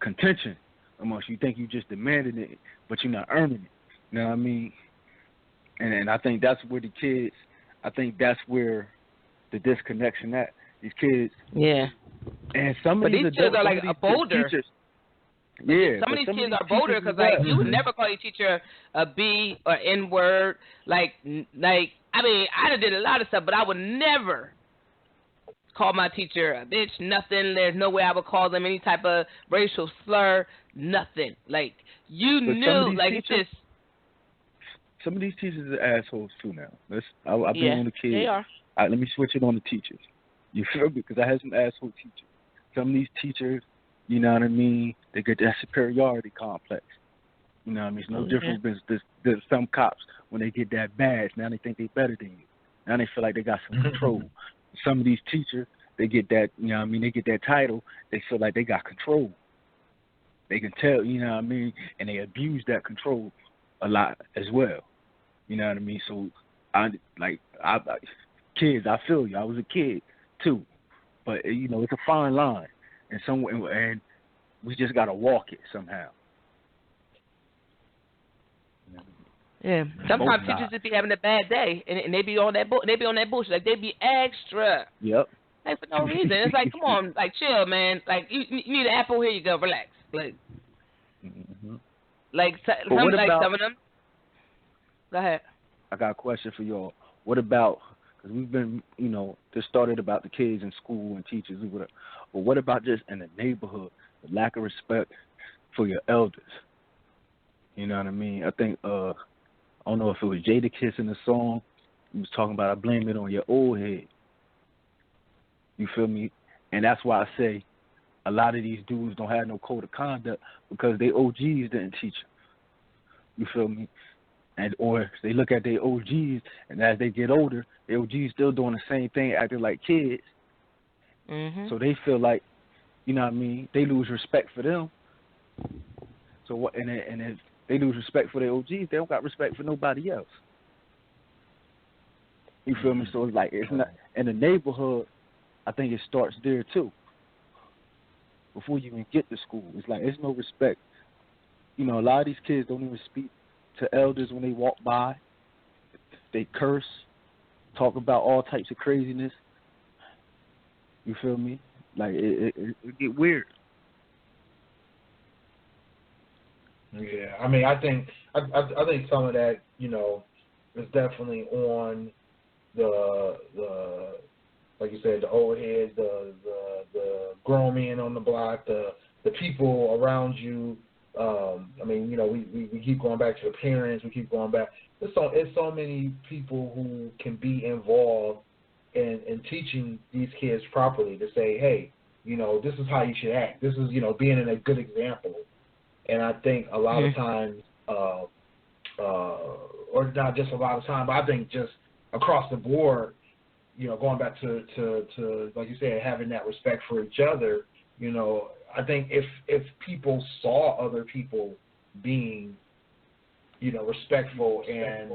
Speaker 4: Contention amongst you. Think you just demanding it, but you're not earning it. You know what I mean? And I think that's where the kids. I think that's where the disconnection at. These kids.
Speaker 2: Yeah.
Speaker 4: And some of
Speaker 2: these kids are like bolder.
Speaker 4: Teachers, yeah.
Speaker 2: Some of these kids are bolder because like you would never call your teacher a B or N word. Like I mean, I did a lot of stuff, but I would never call my teacher a bitch. Nothing. There's no way I would call them any type of racial slur. Nothing. Like you knew. Like it's just.
Speaker 4: Some of these teachers are assholes too now. I've been on the kids.
Speaker 2: They are.
Speaker 4: Let me switch it on the teachers. You feel me? Because I had some asshole teachers. Some of these teachers, you know what I mean, they get that superiority complex. You know what I mean? It's no different than some cops when they get that badge. Now they think they better than you. Now they feel like they got some control. Some of these teachers, they get that, you know what I mean, they get that title, they feel like they got control. They can tell, you know what I mean, and they abuse that control a lot as well. You know what I mean? So, kids, I feel you. I was a kid too, but it's a fine line, and we just gotta walk it somehow.
Speaker 2: Yeah. Sometimes teachers just be having a bad day, and they be on that bullshit. Like they be extra.
Speaker 4: Yep.
Speaker 2: Like for no reason. It's like, come on, like chill, man. Like you need an apple, here you go, relax. Like, some of them. Go ahead.
Speaker 4: I got a question for y'all. What about, because we've been, just started about the kids in school and teachers and whatever, but what about just in the neighborhood, the lack of respect for your elders? You know what I mean? I think, I don't know if it was Jadakiss in the song, he was talking about, I blame it on your old head. You feel me? And that's why I say a lot of these dudes don't have no code of conduct because they OGs didn't teach them. You feel me? Or they look at their OGs, and as they get older, their OGs still doing the same thing, acting like kids. So they feel like, you know what I mean, they lose respect for them. So what? And if they lose respect for their OGs, they don't got respect for nobody else. You feel me? So it's like, it's not in the neighborhood. I think it starts there too. Before you even get to school, it's like there's no respect. A lot of these kids don't even speak to elders when they walk by. They curse, talk about all types of craziness. You feel me? Like it get weird.
Speaker 3: Yeah, I mean, I think some of that, is definitely on the like you said, the old heads, the grown men on the block, the people around you. I mean, we keep going back to the parents. We keep going back. It's so many people who can be involved in teaching these kids properly to say, hey, this is how you should act. This is, being a good example. And I think a lot of times or not just a lot of time, but I think just across the board, going back to like you said, having that respect for each other, I think if people saw other people being, respectful and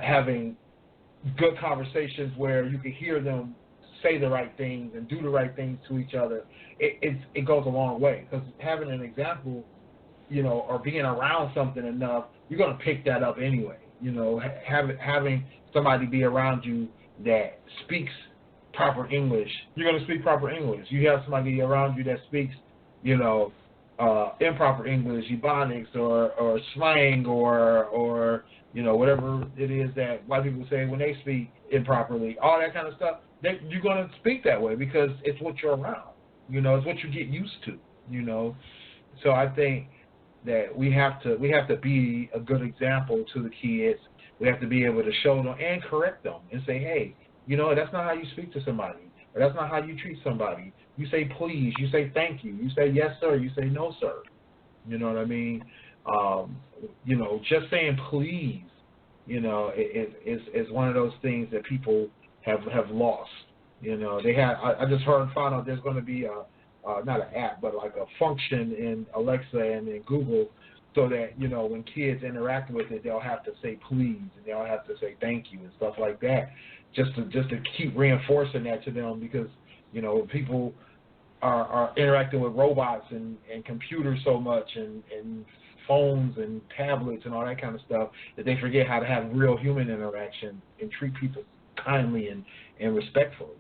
Speaker 3: having good conversations where you could hear them say the right things and do the right things to each other, it goes a long way. Because having an example, or being around something enough, you're going to pick that up anyway. Having somebody be around you that speaks proper English, you're going to speak proper English. You have somebody around you that speaks, improper English, Ebonics or slang or whatever it is that white people say when they speak improperly, all that kind of stuff. You're going to speak that way because it's what you're around. It's what you get used to. So I think that we have to be a good example to the kids. We have to be able to show them and correct them and say, hey, that's not how you speak to somebody, or that's not how you treat somebody. You say please, you say thank you, you say yes sir, you say no sir. You know what I mean? Just saying please, is one of those things that people have lost. I just found out there's going to be not an app, but like a function in Alexa and in Google, so that when kids interact with it, they'll have to say please and they'll have to say thank you and stuff like that, just to keep reinforcing that to them, because people are interacting with robots and computers so much and phones and tablets and all that kind of stuff that they forget how to have real human interaction and treat people kindly and respectfully.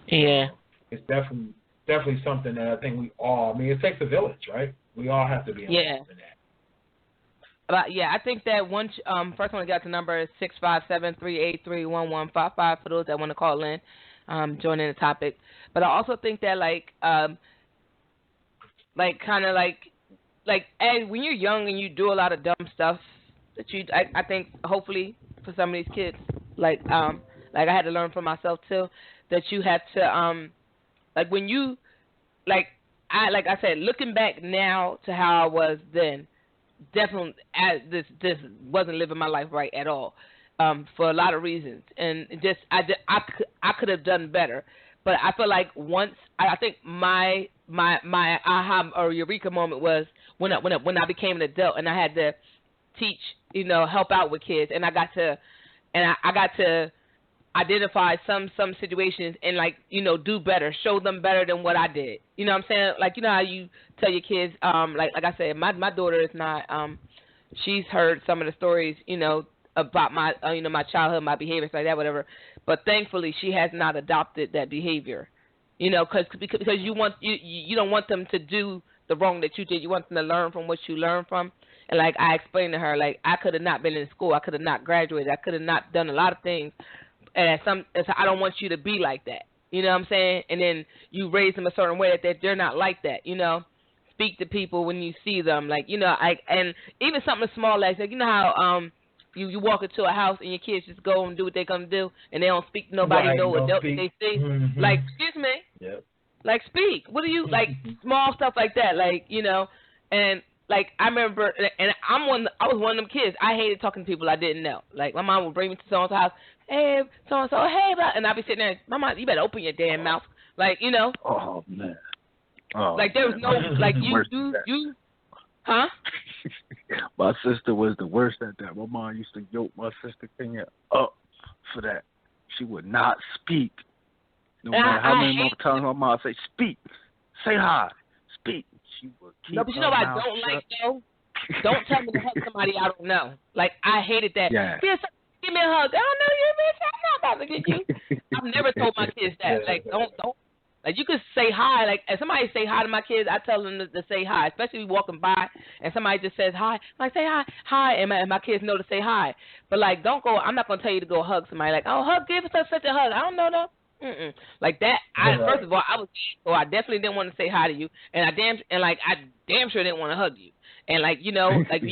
Speaker 2: Yeah.
Speaker 3: It's definitely something that I think we all, it takes a village, right? We all have to be involved in that.
Speaker 2: I think that once first one I got the number is 657-383-1155 for those that want to call in, join in the topic. But I also think that when you're young and you do a lot of dumb stuff that I think hopefully for some of these kids, I had to learn for myself too, that you have to when you I said, looking back now to how I was then, definitely this wasn't living my life right at all, for a lot of reasons, and just I could have done better. But I feel like once I think my aha or eureka moment was when I became an adult and I had to teach, help out with kids, and I got to identify some situations and do better, show them better than what I did. You know what I'm saying? How you tell your kids, like I said, my daughter is not, she's heard some of the stories, about my, my childhood, my behaviors like that, whatever. But thankfully, she has not adopted that behavior, because you don't want them to do the wrong that you did. You want them to learn from what you learned from. And I explained to her, I could have not been in school. I could have not graduated. I could have not done a lot of things. And I don't want you to be like that. You know what I'm saying? And then you raise them a certain way that they're not like that. Speak to people when you see them. And even something small like how you walk into a house and your kids just go and do what they're gonna do and they don't speak to nobody, know what they see.
Speaker 3: Mm-hmm.
Speaker 2: Excuse me.
Speaker 3: Yep.
Speaker 2: Speak. What do you small stuff like that? And I remember, and I was one of them kids. I hated talking to people I didn't know. My mom would bring me to someone's house. Hey, so-and-so, hey, blah, and I'd be sitting there, Mama, you better open your damn mouth.
Speaker 4: Oh, man. Oh,
Speaker 2: there was no, you, huh?
Speaker 4: My sister was the worst at that. My mom used to yoke my sister Kenya up for that. She would not speak. No matter how many more times my mom say, speak, say hi, speak. She would keep
Speaker 2: but you know what I don't like, though? Don't tell me to hug somebody I don't know. I hated that.
Speaker 4: Yeah.
Speaker 2: Give me a hug. I don't know you, bitch. I'm not about to get you. I've never told my kids that. Don't. You could say hi. If somebody say hi to my kids, I tell them to say hi. Especially walking by and somebody just says hi. Say hi, and my kids know to say hi. But don't go. I'm not gonna tell you to go hug somebody. Hug, give us such a hug. I don't know though. That. First of all, I definitely didn't want to say hi to you, and I damn sure didn't want to hug you. And you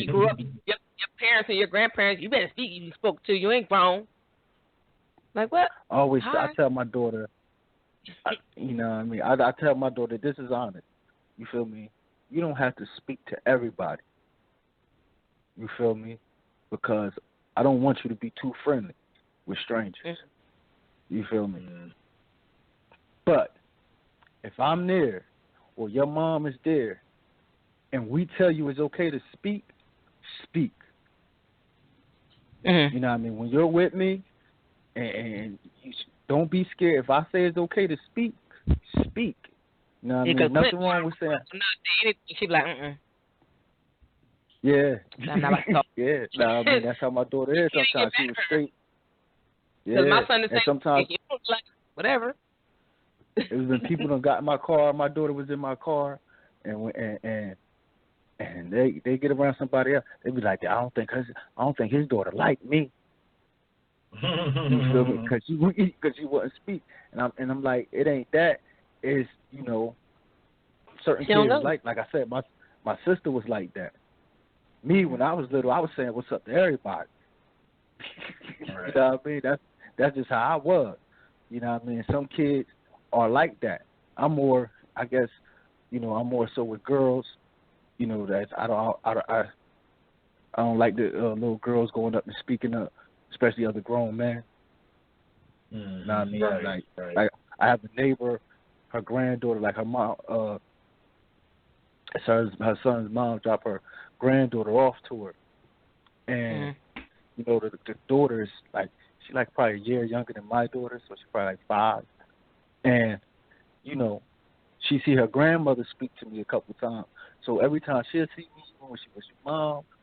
Speaker 2: grew up, your parents and your grandparents, you better speak if you spoke to. You ain't grown. What?
Speaker 4: Always,
Speaker 2: hi.
Speaker 4: I tell my daughter, you know what I mean? I tell my daughter, this is honest. You feel me? you don't have to speak to everybody. You feel me? Because I don't want you to be too friendly with strangers. You feel me? But if I'm there or your mom is there and we tell you it's okay to speak, speak. You know what I mean? When you're with me and you don't be scared. If I say it's okay to speak, speak. You know what I mean? Nothing wrong with saying.
Speaker 2: She be like,
Speaker 4: Yeah.
Speaker 2: I'm not about to talk.
Speaker 4: Yeah. Nah, I mean, that's how my daughter is sometimes. She was straight. Yeah.
Speaker 2: Because my son is saying,
Speaker 4: sometimes,
Speaker 2: you don't like, whatever.
Speaker 4: It was when people done got in my car. My daughter was in my car, and they get around somebody else. They be like, I don't think his daughter like me. You feel me? Because you wouldn't speak, and I'm like, it ain't that. It's certain kids like I said, my sister was like that. Me, when I was little, I was saying what's up to everybody.
Speaker 3: Right.
Speaker 4: You know what I mean? That's just how I was. You know what I mean? Some kids are like that. I'm more, I guess, I'm more so with girls. That I don't like the little girls going up and speaking up, especially other grown men. You know what I mean?
Speaker 3: Right.
Speaker 4: Like I have a neighbor, her granddaughter, like her mom, her son's mom dropped her granddaughter off to her, and the daughter is like, she's like probably a year younger than my daughter, so she's probably like 5. And, she see her grandmother speak to me a couple times. So every time she'll see me, when she was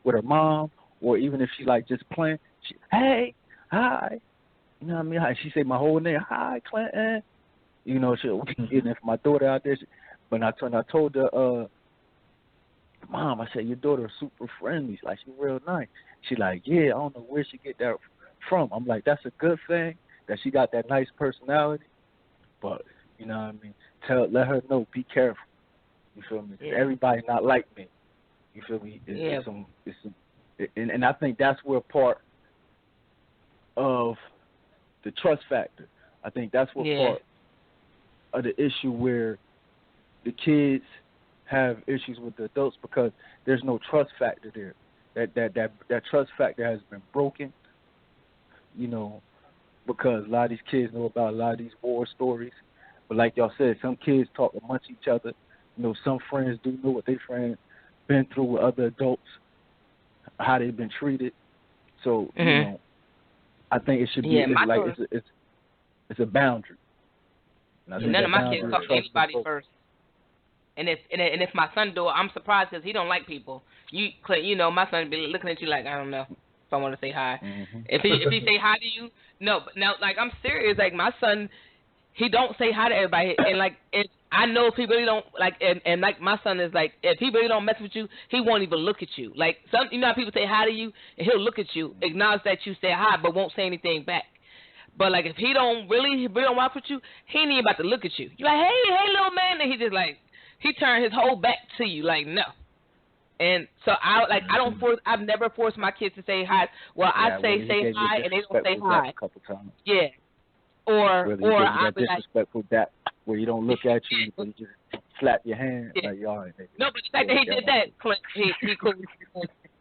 Speaker 4: with her mom, or even if she like just playing, hey, hi. You know what I mean? She say my whole name, hi, Clinton. She'll and if my daughter out there, but I told her, Mom, I said, your daughter is super friendly. Like, she's real nice. She like, yeah, I don't know where she get that from. I'm like, that's a good thing that she got that nice personality. But, you know what I mean? Let her know, be careful. You feel me? Yeah. Everybody not like me. You feel me? And I think that's where part of the trust factor. I think that's what part of the issue where the kids have issues with the adults, because there's no trust factor there. That trust factor has been broken, because a lot of these kids know about a lot of these war stories. But like y'all said, some kids talk amongst each other. Some friends do know what their friends been through with other adults, how they've been treated. So, I think it should be it's a boundary.
Speaker 2: None of my kids talk to anybody first. And if my son do it, I'm surprised because he don't like people. My son be looking at you like, I don't know if I want to say hi. If he say hi to you, no. But now, like, I'm serious. Like, my son, he don't say hi to everybody. And like, I know if he really don't like, and like my son is like, if he really don't mess with you, he won't even look at you. Like, how people say hi to you, and he'll look at you, acknowledge that you say hi, but won't say anything back. But like, if he don't really don't rock with you, he ain't even about to look at you. You're like, hey, little man, and he just like, he turned his whole back to you, like, no. And so I've never forced my kids to say hi. Well, I say hi, and they don't say hi.
Speaker 4: A couple times.
Speaker 2: Yeah. Or
Speaker 4: I be disrespectful like, that where you don't look at you, but you just slap your hand like y'all.
Speaker 2: No, but the fact that he did that, Clint, he cool.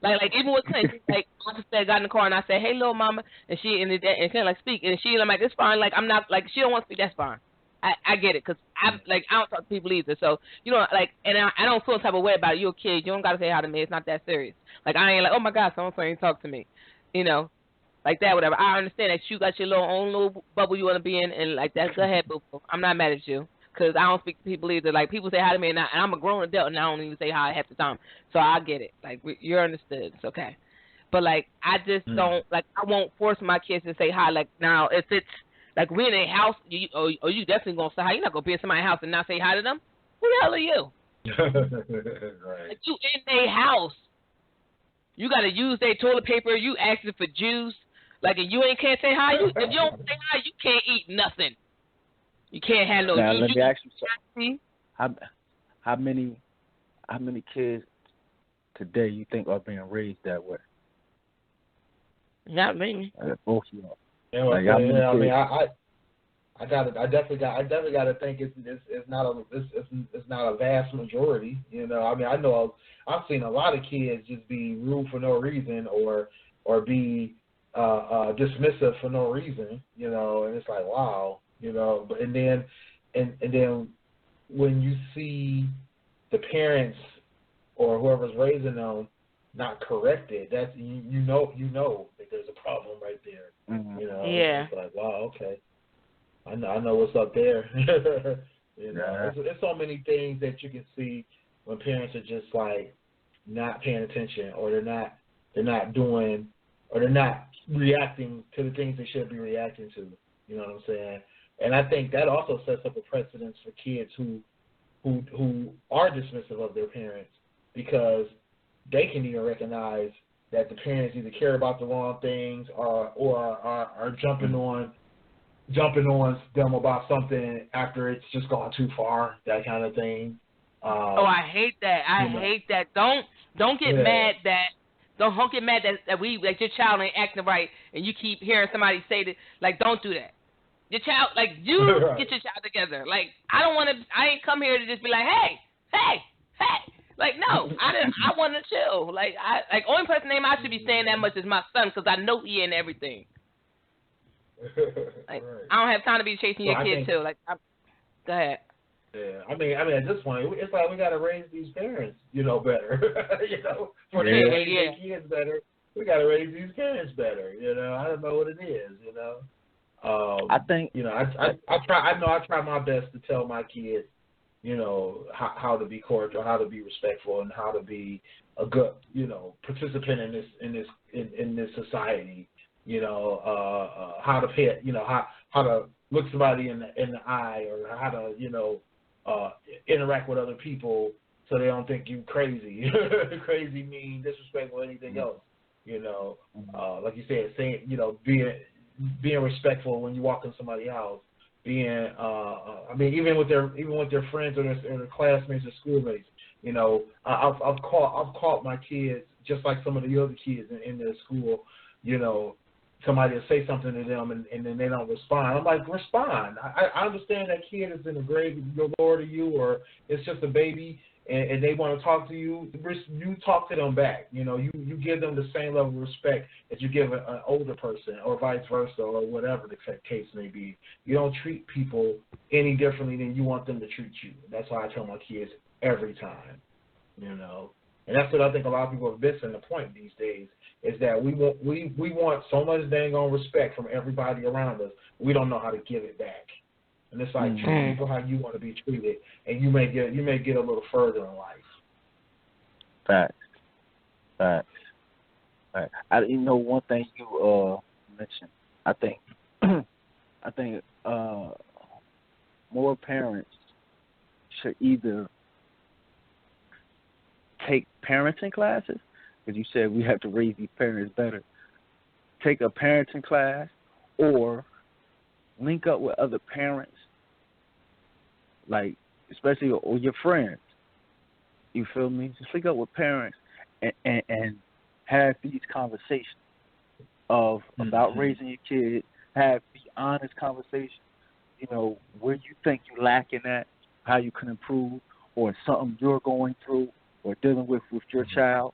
Speaker 2: Like even with Clint, like I just got in the car and I said, "Hey, little mama," and Clint like speak, and I'm like, "It's fine." Like I'm not like she don't want to speak. That's fine. I get it, because I don't talk to people either. So, and I don't feel the type of way about it. You're a kid. You don't got to say hi to me. It's not that serious. Like, I ain't like, oh, my God, someone's trying to talk to me. Like that, whatever. I understand that you got your own little bubble you want to be in, and like that, go ahead, boo. I'm not mad at you, because I don't speak to people either. Like, people say hi to me, and I'm a grown adult, and I don't even say hi half the time. So I get it. Like, you're understood. It's okay. But, like, I just don't, like, I won't force my kids to say hi. Like, now, if it's, like, we in a house, you definitely going to say hi. You're not going to be in somebody's house and not say hi to them. Who the hell are you?
Speaker 3: Right.
Speaker 2: Like, you in their house. You got to use their toilet paper. You asking for juice. Like, if you can't say hi, if you don't say hi, you can't eat nothing. You can't have no juice.
Speaker 4: Let me ask you something. How many kids today you think are being raised that way?
Speaker 2: Not me.
Speaker 4: Both of y'all.
Speaker 3: Yeah, I I definitely got to think it's not a vast majority. You know, I mean, I've seen a lot of kids just be rude for no reason or be dismissive for no reason. You know, and it's like, wow. You know, but and then when you see the parents or whoever's raising them not corrected, that's you know that there's a problem right there.
Speaker 4: Mm-hmm.
Speaker 3: You know,
Speaker 2: Yeah.
Speaker 3: it's like, wow, okay. I know what's up there. You know, it's so many things that you can see when parents are just like not paying attention, or they're not doing, or they're not reacting to the things they should be reacting to. You know what I'm saying? And I think that also sets up a precedence for kids who are dismissive of their parents, because they can even recognize that the parents either care about the wrong things or are jumping on them about something after it's just gone too far, that kind of thing.
Speaker 2: I hate that. I hate that. Don't get mad that. Don't get mad that we, like, your child ain't acting right, and you keep hearing somebody say that. Like, don't do that. Your child, like, you
Speaker 3: right.
Speaker 2: Get your child together. Like, I ain't come here to just be like, hey. Like, no, I want to chill. Like, only person name I should be saying that much is my son, because I know he in everything. Like, right. I don't have time to be chasing your kid too. Like, go ahead.
Speaker 3: Yeah, I mean, at this point, it's like we got to raise these parents, better. For them to raise their kids better, we got to raise these parents better. I don't know what it is.
Speaker 4: I think
Speaker 3: I try my best to tell my kids, how to be cordial, how to be respectful, and how to be a good, participant in this society. How to pay, how to look somebody in the eye, or how to, interact with other people so they don't think you crazy, crazy, mean, disrespectful, anything else. Like you said, saying, being respectful when you walk in somebody's house, being, I mean, even with their friends or their classmates or schoolmates. I've caught my kids, just like some of the other kids in their school. Somebody will say something to them and then they don't respond. I'm like, respond. I understand that kid is in the grade lower to you, or it's just a baby, and they want to talk to you. You talk to them back. You give them the same level of respect that you give an older person, or vice versa, or whatever the case may be. You don't treat people any differently than you want them to treat you. That's why I tell my kids every time. And that's what I think a lot of people are missing the point these days, is that we want so much dang on respect from everybody around us. We don't know how to give it back. And it's like, treat people how you want to be treated, and you may get a little further in life.
Speaker 4: Facts. One thing you mentioned, I think more parents should either take parenting classes, because you said we have to raise these parents better. Take a parenting class, or link up with other parents, like, especially or your friends. You feel me? Just link up with parents and have these conversations about raising your kid. Have the honest conversations. Where you think you're lacking at, how you can improve, or something you're going through or dealing with your child.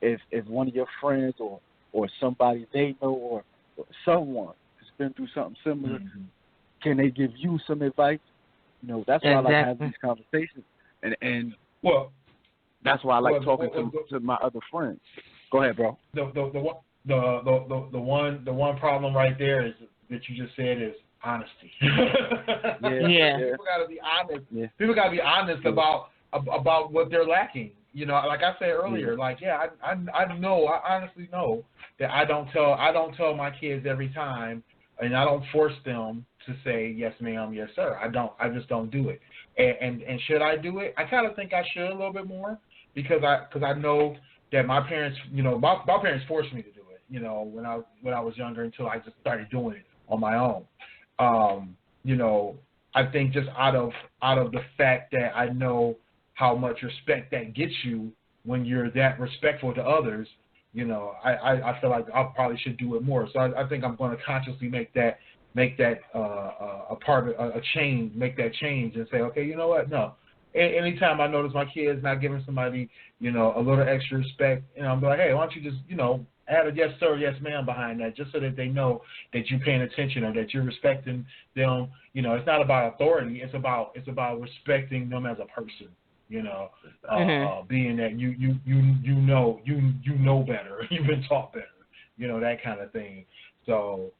Speaker 4: If one of your friends or somebody they know or someone has been through something similar, can they give you some advice? That's why I like having these conversations, and that's why I like talking to my other friends. Go ahead, bro.
Speaker 3: The one problem right there is that you just said is honesty. People gotta be honest. Yeah. People gotta be honest about what they're lacking. Like I said earlier, I honestly know that I don't tell my kids every time, and I don't force them to say yes ma'am, yes sir. I just don't do it. And should I do it? I kind of think I should a little bit more, because I know that my parents, my parents forced me to do it, when I was younger, until I just started doing it on my own. I think just out of the fact that I know how much respect that gets you when you're that respectful to others, I feel like I probably should do it more. So I think I'm going to consciously make that make that a part of a change, make that change, and say, okay, you know what? No. Anytime I notice my kids not giving somebody, a little extra respect, I'm like, hey, why don't you just, add a yes sir, yes ma'am behind that, just so that they know that you're paying attention or that you're respecting them. It's not about authority. It's about respecting them as a person. Being that you know better, you've been taught better, that kind of thing. So,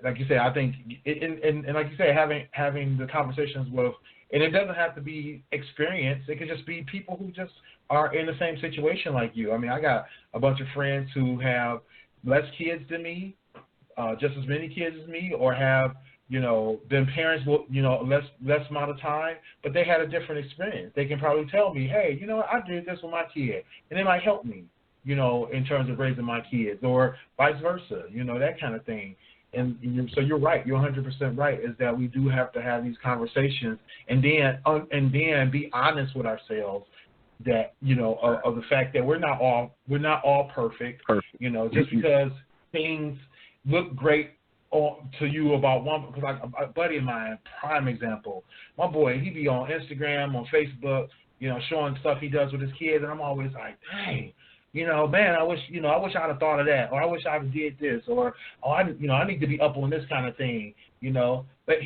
Speaker 3: like you said, I think, and like you said, having the conversations with, and it doesn't have to be experience. It could just be people who just are in the same situation like you. I mean, I got a bunch of friends who have less kids than me, just as many kids as me, or have, been parents, less amount of time, but they had a different experience. They can probably tell me, hey, I did this with my kid, and it might help me, in terms of raising my kids, or vice versa, that kind of thing. And so you're right. You're 100% right. Is that we do have to have these conversations, and then be honest with ourselves. That of the fact that we're not all perfect. Just because things look great to you about one. Because a buddy of mine, prime example, my boy, he be on Instagram, on Facebook, showing stuff he does with his kids, and I'm always like, dang. Man, I wish I'd have thought of that, or I wish I'd have did this, or I need to be up on this kind of thing, But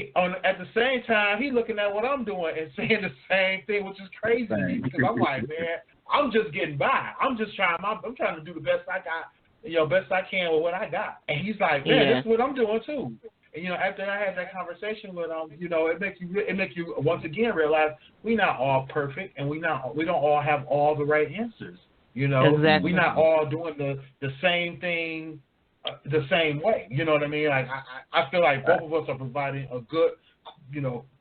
Speaker 3: at the same time, he looking at what I'm doing and saying the same thing, which is crazy to me, because I'm like, man, I'm just getting by. I'm trying to do the best I got, best I can with what I got. And he's like, man, that's what I'm doing too. And after I had that conversation with him, it make you once again realize we're not all perfect, and we don't all have all the right answers.
Speaker 2: Exactly.
Speaker 3: We're not all doing the same thing the same way. You know what I mean? Like I feel like both of us are providing a good,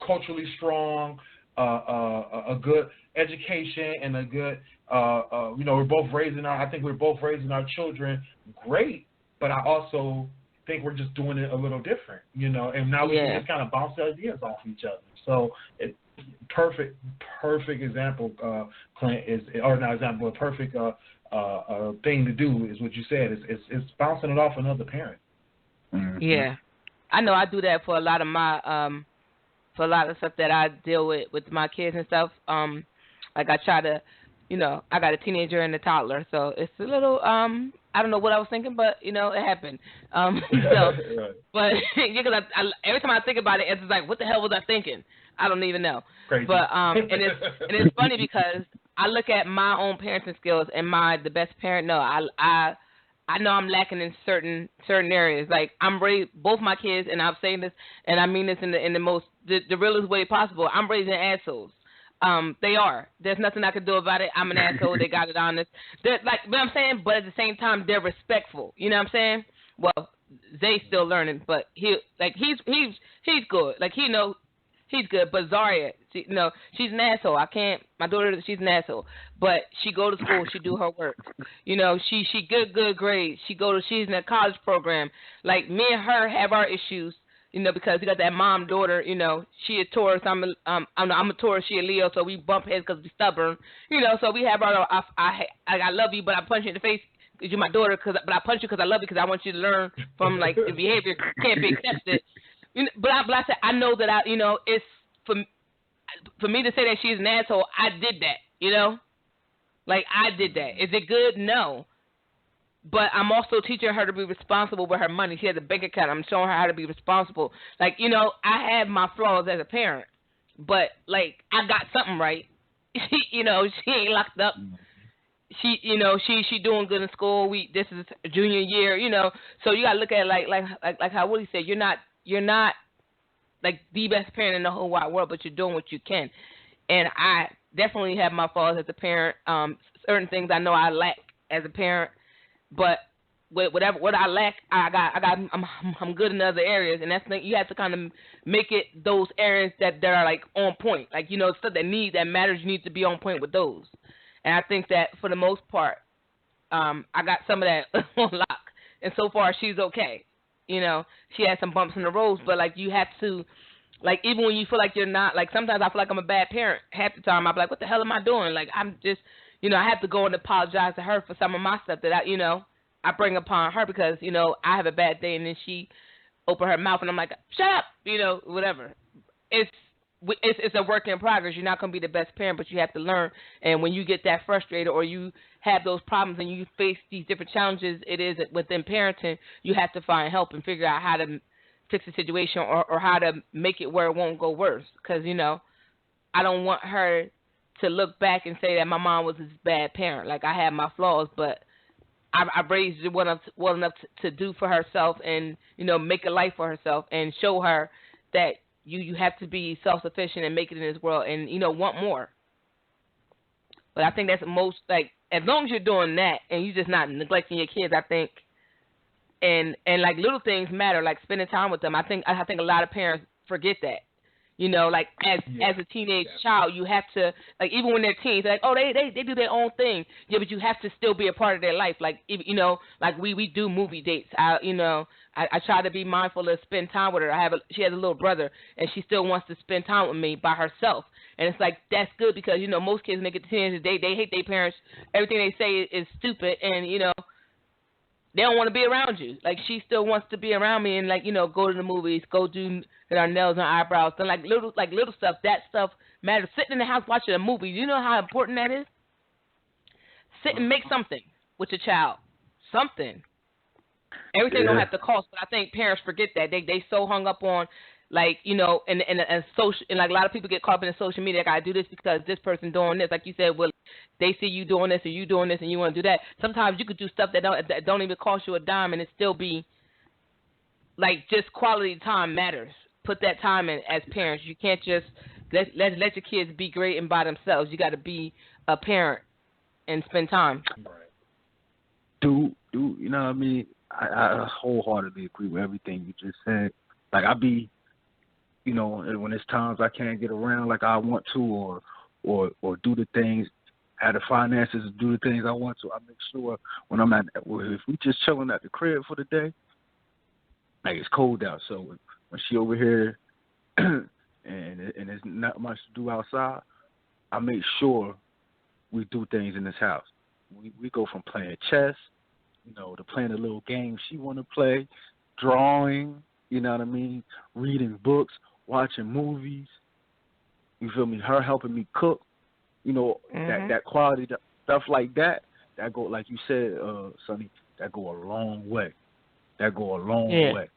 Speaker 3: culturally strong, a good education and a good, we're both raising our children great, but I also think we're just doing it a little different, and now we can just kind of bounce ideas off each other. So perfect example, Clint, or not example, a perfect thing to do is what you said. It's bouncing it off another parent.
Speaker 4: Mm-hmm.
Speaker 2: Yeah, I know I do that for a lot of my for a lot of stuff that I deal with my kids and stuff. Like I try to, I got a teenager and a toddler, so it's a little I don't know what I was thinking, but it happened.
Speaker 3: Right.
Speaker 2: But because I every time I think about it, it's like, what the hell was I thinking? I don't even know.
Speaker 3: Crazy.
Speaker 2: But and it's funny because I look at my own parenting skills and the best parent. No, I know I'm lacking in certain areas. Like I'm raising both my kids, and I'm saying this, and I mean this in the most the realest way possible. I'm raising assholes. They are. There's nothing I can do about it. I'm an asshole. They got it on this. They're like, what I'm saying, but at the same time, they're respectful. You know what I'm saying? Well, Zay's still learning, but he's good. Like he's good. But Zaria, she's an asshole. My daughter, she's an asshole. But she go to school, she do her work. She good grades. She's in a college program. Like me and her have our issues. Because we got that mom-daughter, she a Taurus, I'm a Taurus, she a Leo, so we bump heads because we stubborn, so we have our, I love you, but I punch you in the face because you're my daughter, but I punch you because I love you because I want you to learn from, like, the behavior can't be accepted. But I said, I know that it's, for me to say that she's an asshole, I did that, Like, I did that. Is it good? No. But I'm also teaching her to be responsible with her money. She has a bank account. I'm showing her how to be responsible. Like, I have my flaws as a parent, but like I got something right. She ain't locked up. She doing good in school. This is junior year. So you gotta look at it like how Willie said. You're not like the best parent in the whole wide world, but you're doing what you can. And I definitely have my flaws as a parent. Certain things I know I lack as a parent. But what I lack, I'm good in other areas, and that's you have to kind of make it those areas that are like on point, like stuff that matters. You need to be on point with those, and I think that for the most part, I got some of that on lock, and so far she's okay. She had some bumps in the road, but like you have to, like even when you feel like you're not, like sometimes I feel like I'm a bad parent. Half the time I'm like, what the hell am I doing? Like I'm just. I have to go and apologize to her for some of my stuff that I bring upon her because, I have a bad day and then she open her mouth, and I'm like, shut up, whatever. It's a work in progress. You're not going to be the best parent, but you have to learn. And when you get that frustrated or you have those problems and you face these different challenges, it is within parenting, you have to find help and figure out how to fix the situation or how to make it where it won't go worse. Because, I don't want her to look back and say that my mom was this bad parent. Like, I had my flaws, but I raised her well enough to do for herself and, make a life for herself and show her that you have to be self-sufficient and make it in this world and, want more. But I think that's the most, like, as long as you're doing that and you're just not neglecting your kids, I think, and like, little things matter, like spending time with them. I think a lot of parents forget that. Like as a teenage child, you have to, like, even when they're teens, like, oh, they do their own thing. Yeah, but you have to still be a part of their life. Like, like we do movie dates. I try to be mindful to spend time with her. She has a little brother, and she still wants to spend time with me by herself. And it's like, that's good because, most kids when they get to teenagers, they hate their parents. Everything they say is stupid, and, they don't want to be around you. Like, she still wants to be around me and, like, go to the movies, go do our nails and eyebrows. So, like little stuff, that stuff matters. Sitting in the house watching a movie, you know how important that is? Sit and make something with your child. Something. Everything don't have to cost, but I think parents forget that. They so hung up on, like, and social, and like a lot of people get caught up in the social media. Like, I do this because this person doing this. Like you said, well, they see you doing this or you doing this and you want to do that. Sometimes you could do stuff that don't even cost you a dime and it still be like just quality time matters. Put that time in as parents. You can't just let your kids be great and by themselves. You got to be a parent and spend time.
Speaker 4: Do you know what I mean? I wholeheartedly agree with everything you just said. Like, I be, when there's times I can't get around like I want to, or do the things, have the finances to do the things I want to. I make sure when I'm if we just chilling at the crib for the day, like, it's cold out, so when she over here and there's not much to do outside, I make sure we do things in this house. We go from playing chess, to playing a little game she want to play, drawing, you know what I mean, reading books, watching movies. You feel me? Her helping me cook, that quality stuff like that. That go, like you said, Sonny. That go a long way. Way.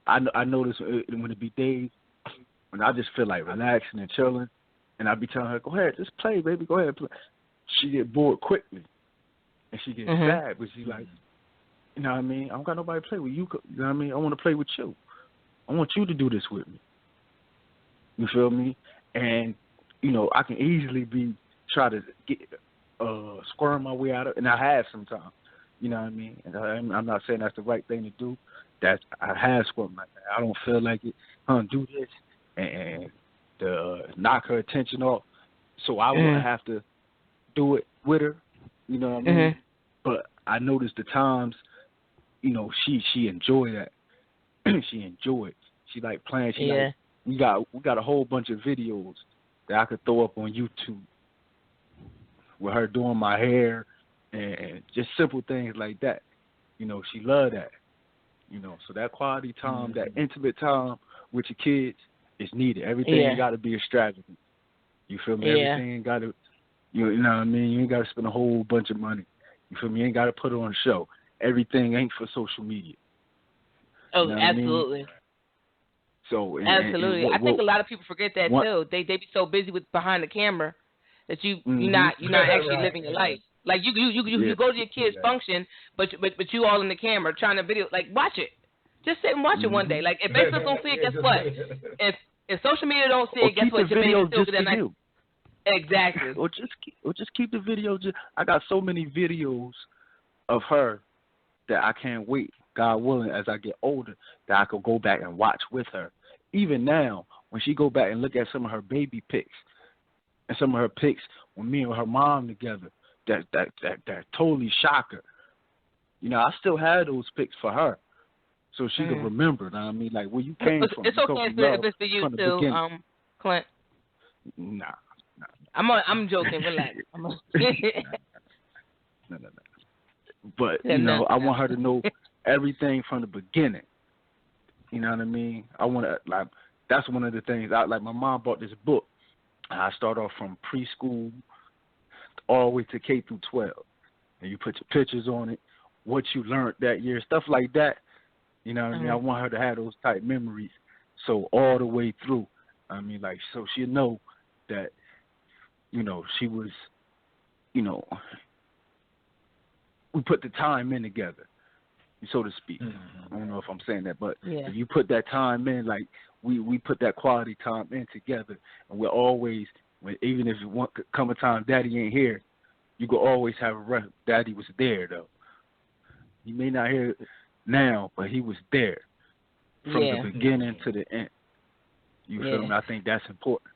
Speaker 4: I notice when it be days when I just feel like relaxing and chilling, and I be telling her, "Go ahead, just play, baby. Go ahead, play." She get bored quickly, and she gets sad, but she like, you know what I mean? I don't got nobody to play with. You know what I mean? I want to play with you. I want you to do this with me. You feel me? And I can easily try to get squirm my way out of, and I have sometimes. You know what I mean? And I'm not saying that's the right thing to do. I have squirmed like that. I don't feel like it. Do this and to knock her attention off, so I wouldn't have to do it with her. You know what I mean? But I noticed the times, she enjoy that. She enjoy it. She like playing. Like, we got a whole bunch of videos that I could throw up on YouTube with her doing my hair and just simple things like that. She love that. So that quality time, that intimate time with your kids is needed. Everything ain't got to be extravagant. You feel me? Everything ain't got to, you know what I mean? You ain't got to spend a whole bunch of money. You feel me? You ain't got to put it on a show. Everything ain't for social media.
Speaker 2: Oh, absolutely.
Speaker 4: I mean? So
Speaker 2: absolutely. I think a lot of people forget that too. They be so busy with behind the camera that you're not actually living your life. Like you go to your kid's function, but you all in the camera trying to video. Like, watch it. Just sit and watch it one day. Like, if Facebook don't see it, guess what? If social media don't see it, guess what? Your baby still get that night. Exactly.
Speaker 4: Or just keep the video. I got so many videos of her that I can't wait, God willing, as I get older, that I could go back and watch with her. Even now, when she go back and look at some of her baby pics and some of her pics with me and her mom together, that totally shock her. I still have those pics for her, so she can remember. Know what I mean, like where you came from.
Speaker 2: It's okay if it's for you too, Clint.
Speaker 4: Nah.
Speaker 2: I'm joking. Relax.
Speaker 4: No. But I want her to know everything from the beginning. You know what I mean? I want to, like, that's one of the things. Like, my mom bought this book. I start off from preschool all the way to K through 12. And you put your pictures on it, what you learned that year, stuff like that. You know what I mean? I want her to have those type memories. So all the way through. I mean, like, so she'll know that, you know, she was, you know, we put the time in together, so to speak. I don't know if I'm saying that, but if you put that time in, like, we put that quality time in together, and we're always, even if it come a time Daddy ain't here, you can always have a rep. Daddy was there, though. He may not hear it now, but he was there from the beginning to the end. You feel me? I think that's important.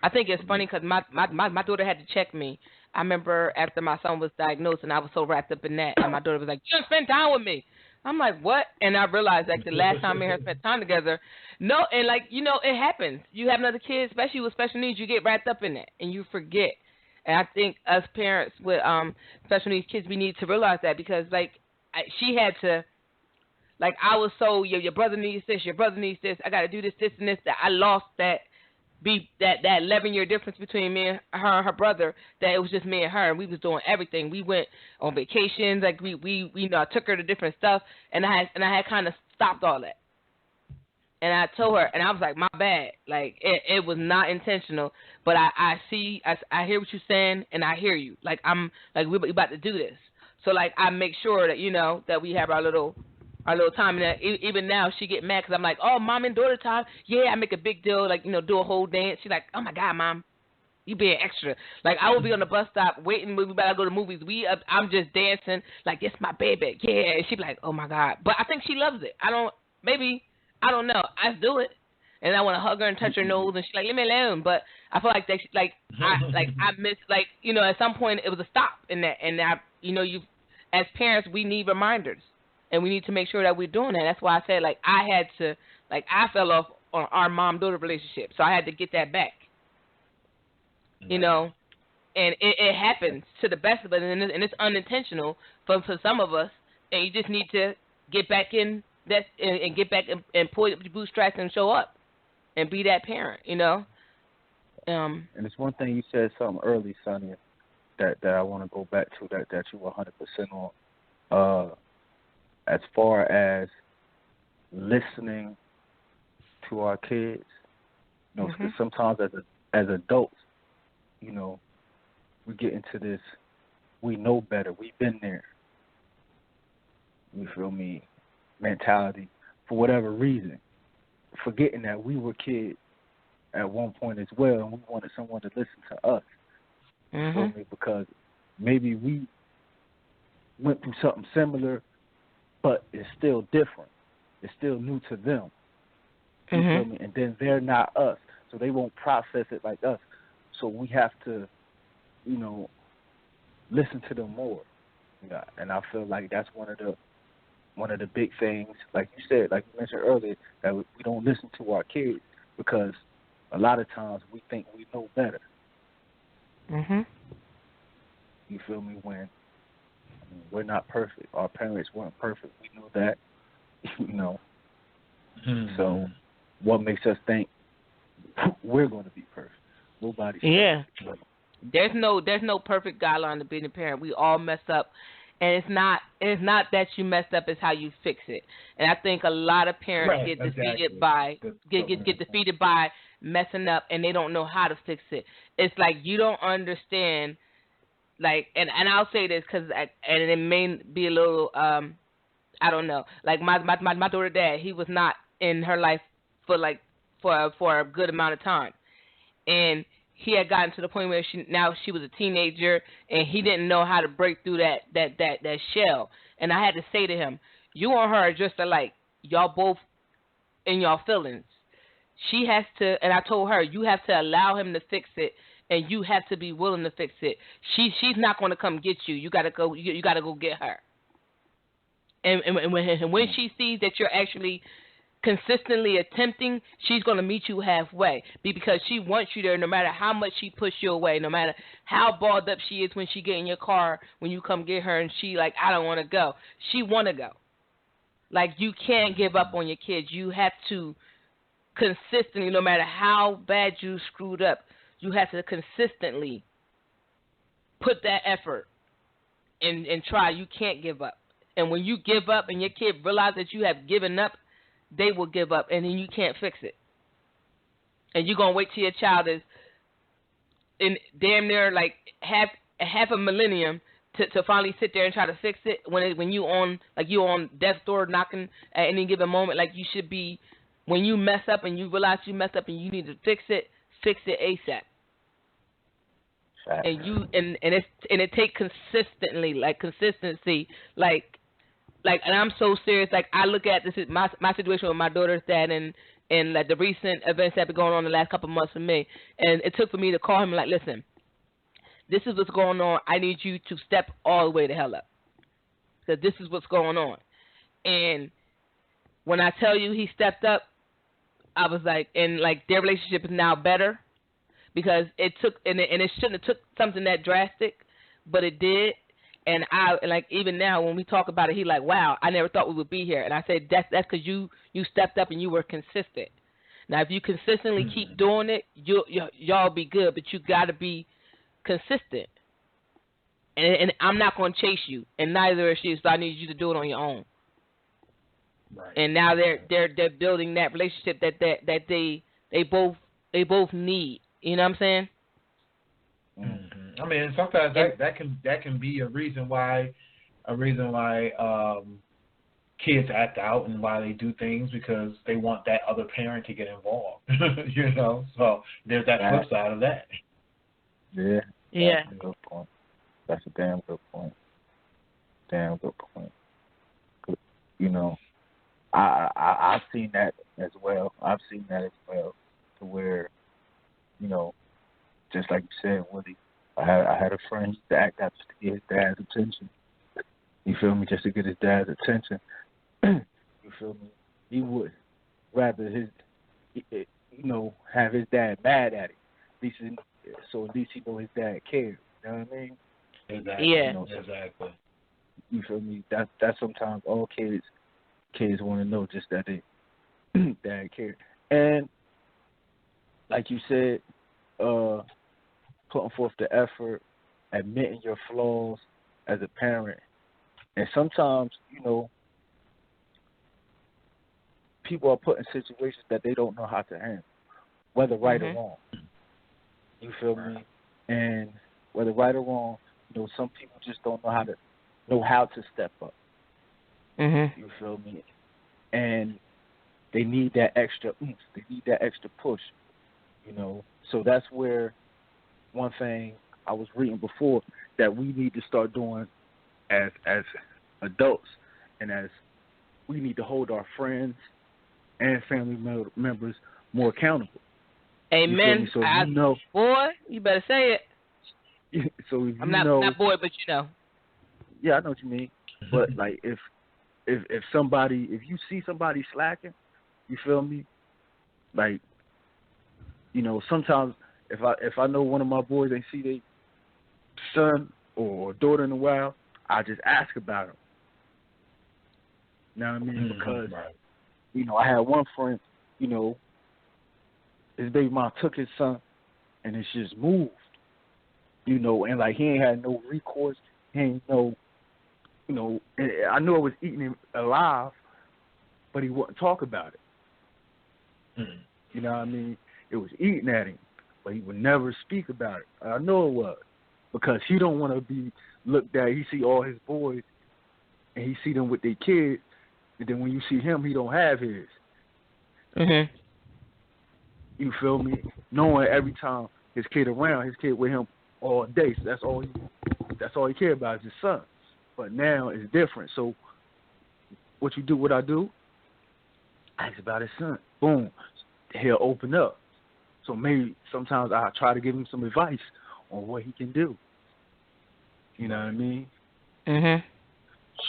Speaker 2: I think it's funny because my daughter had to check me. I remember after my son was diagnosed, and I was so wrapped up in that, and my daughter was like, "You didn't spend time with me." I'm like, "What?" And I realized, like, the last time me and her spent time together, no, and, like, you know, it happens. You have another kid, especially with special needs, you get wrapped up in that, and you forget. And I think us parents with special needs kids, we need to realize that because, like, she had to, like, I was so, your brother needs this, your brother needs this, I got to do this, this, and this, that I lost that 11-year difference between me and her brother, that it was just me and her, and we was doing everything. We went on vacations, like we you know, I took her to different stuff, and I had kind of stopped all that. And I told her, and I was like, my bad. Like, it was not intentional, but I hear what you're saying, and I hear you. Like, I'm, like, we're about to do this. So, like, I make sure that, you know, that we have our little time. And even now, she get mad because I'm like, oh, mom and daughter time. Yeah, I make a big deal, like, you know, do a whole dance. She's like, oh, my God, mom, you being extra. Like, I will be on the bus stop waiting. We about to go to movies. I'm just dancing like, it's my baby. Yeah. And she be like, oh, my God. But I think she loves it. I don't know. I do it, and I want to hug her and touch her nose, and she's like, "Leave me alone." But I feel like that, I miss, like, you know, at some point it was a stop in that, and you know, as parents, we need reminders, and we need to make sure that we're doing that. That's why I said, like, I fell off on our mom-daughter relationship, so I had to get that back. You know, and it happens to the best of us, and it's unintentional for some of us, and you just need to get back in. And get back and pull your bootstraps and show up and be that parent, you know.
Speaker 4: And it's one thing you said something early, Sonia, that I want to go back to that you were 100% on. As far as listening to our kids, you know, because sometimes as adults, you know, we get into this, we know better, we've been there. You feel me? Mentality for whatever reason, forgetting that we were kids at one point as well, and we wanted someone to listen to us. You feel me? Because maybe we went through something similar, but it's still different. It's still new to them. You feel me? And then they're not us, so they won't process it like us. So we have to, you know, listen to them more. Yeah, and I feel like that's one of the big things, like you said, like you mentioned earlier, that we don't listen to our kids because a lot of times we think we know better. You feel me? When we're not perfect. Our parents weren't perfect. We know that, you know. So what makes us think we're going to be perfect? Nobody's perfect.
Speaker 2: There's no perfect guideline to being a parent. We all mess up. And it's not that you messed up, it's how you fix it. And I think a lot of parents get defeated by messing up, and they don't know how to fix it. It's like you don't understand, like, and I'll say this because and it may be a little I don't know. Like my daughter dad, he was not in her life for a good amount of time, and he had gotten to the point where she was a teenager, and he didn't know how to break through that shell. And I had to say to him, you and her are just alike. Y'all both in y'all feelings. She has to, and I told her, you have to allow him to fix it, and you have to be willing to fix it. She's not going to come get you. You got to go. You got to go get her. And when she sees that you're actually consistently attempting, she's going to meet you halfway because she wants you there no matter how much she pushes you away, no matter how balled up she is when she get in your car when you come get her and she like, I don't want to go. She want to go. Like, you can't give up on your kids. You have to consistently, no matter how bad you screwed up, you have to consistently put that effort and try. You can't give up. And when you give up and your kid realize that you have given up, they will give up, and then you can't fix it. And you're going to wait till your child is in damn near like half a millennium to finally sit there and try to fix it when you on death's door knocking at any given moment. Like, you should be, when you mess up and you realize you messed up and you need to fix it ASAP. And it take consistency, and I'm so serious. Like, I look at this is my situation with my daughter's dad and like the recent events that have been going on the last couple of months for me, and it took for me to call him and like, listen, this is what's going on. I need you to step all the way the hell up, because this is what's going on. And when I tell you he stepped up, I was like, and like their relationship is now better, because it took, and it shouldn't have took something that drastic, but it did. And I, like, even now when we talk about it, he like, wow, I never thought we would be here. And I said, that's because you stepped up and you were consistent. Now, if you consistently keep doing it, y'all be good, but you got to be consistent. And I'm not going to chase you, and neither is she. So I need you to do it on your own. Right. And now they're building that relationship that they both need. You know what I'm saying?
Speaker 3: Mm-hmm. I mean, sometimes that can be a reason why kids act out and why they do things, because they want that other parent to get involved. You know, so there's that flip side of that.
Speaker 4: Yeah.
Speaker 2: Yeah.
Speaker 4: That's a good point. That's a damn good point. Damn good point. You know, I've seen that as well. To where, you know, just like you said, Woody, I had a friend that acted out just to get his dad's attention. You feel me? Just to get his dad's attention. You feel me? He would rather have his dad mad at him. At least he know his dad cares. You know what I mean?
Speaker 3: Exactly.
Speaker 2: Yeah.
Speaker 3: Exactly.
Speaker 4: You feel me? That's sometimes all kids want to know, just that they dad care. And like you said, putting forth the effort, admitting your flaws as a parent. And sometimes, you know, people are put in situations that they don't know how to handle, whether right or wrong. You feel me? And whether right or wrong, you know, some people just don't know how to step up. You feel me? And they need that extra oomph. They need that extra push. You know, so that's where one thing I was reading before that we need to start doing as adults, and as we need to hold our friends and family members more accountable.
Speaker 2: Amen.
Speaker 4: So you know,
Speaker 2: boy, you better say it.
Speaker 4: So if
Speaker 2: I'm
Speaker 4: you
Speaker 2: not
Speaker 4: know,
Speaker 2: not boy, but you know.
Speaker 4: Yeah, I know what you mean. But like if you see somebody slacking, you feel me? Like, you know, sometimes if I know one of my boys ain't see their son or daughter in a while, I just ask about him. You know what I mean? Because, you know, I had one friend, you know, his baby mom took his son and it's just moved. You know, and like he ain't had no recourse. He ain't no, you know, I knew I was eating him alive, but he wouldn't talk about it. You know what I mean? It was eating at him, but he would never speak about it. I know it was, because he don't want to be looked at. He see all his boys, and he see them with their kids, and then when you see him, he don't have his. You feel me? Knowing every time his kid around, his kid with him all day. So that's all he care about is his son. But now it's different. So what I do, ask about his son. Boom. He'll open up. So maybe sometimes I try to give him some advice on what he can do. You know what I mean?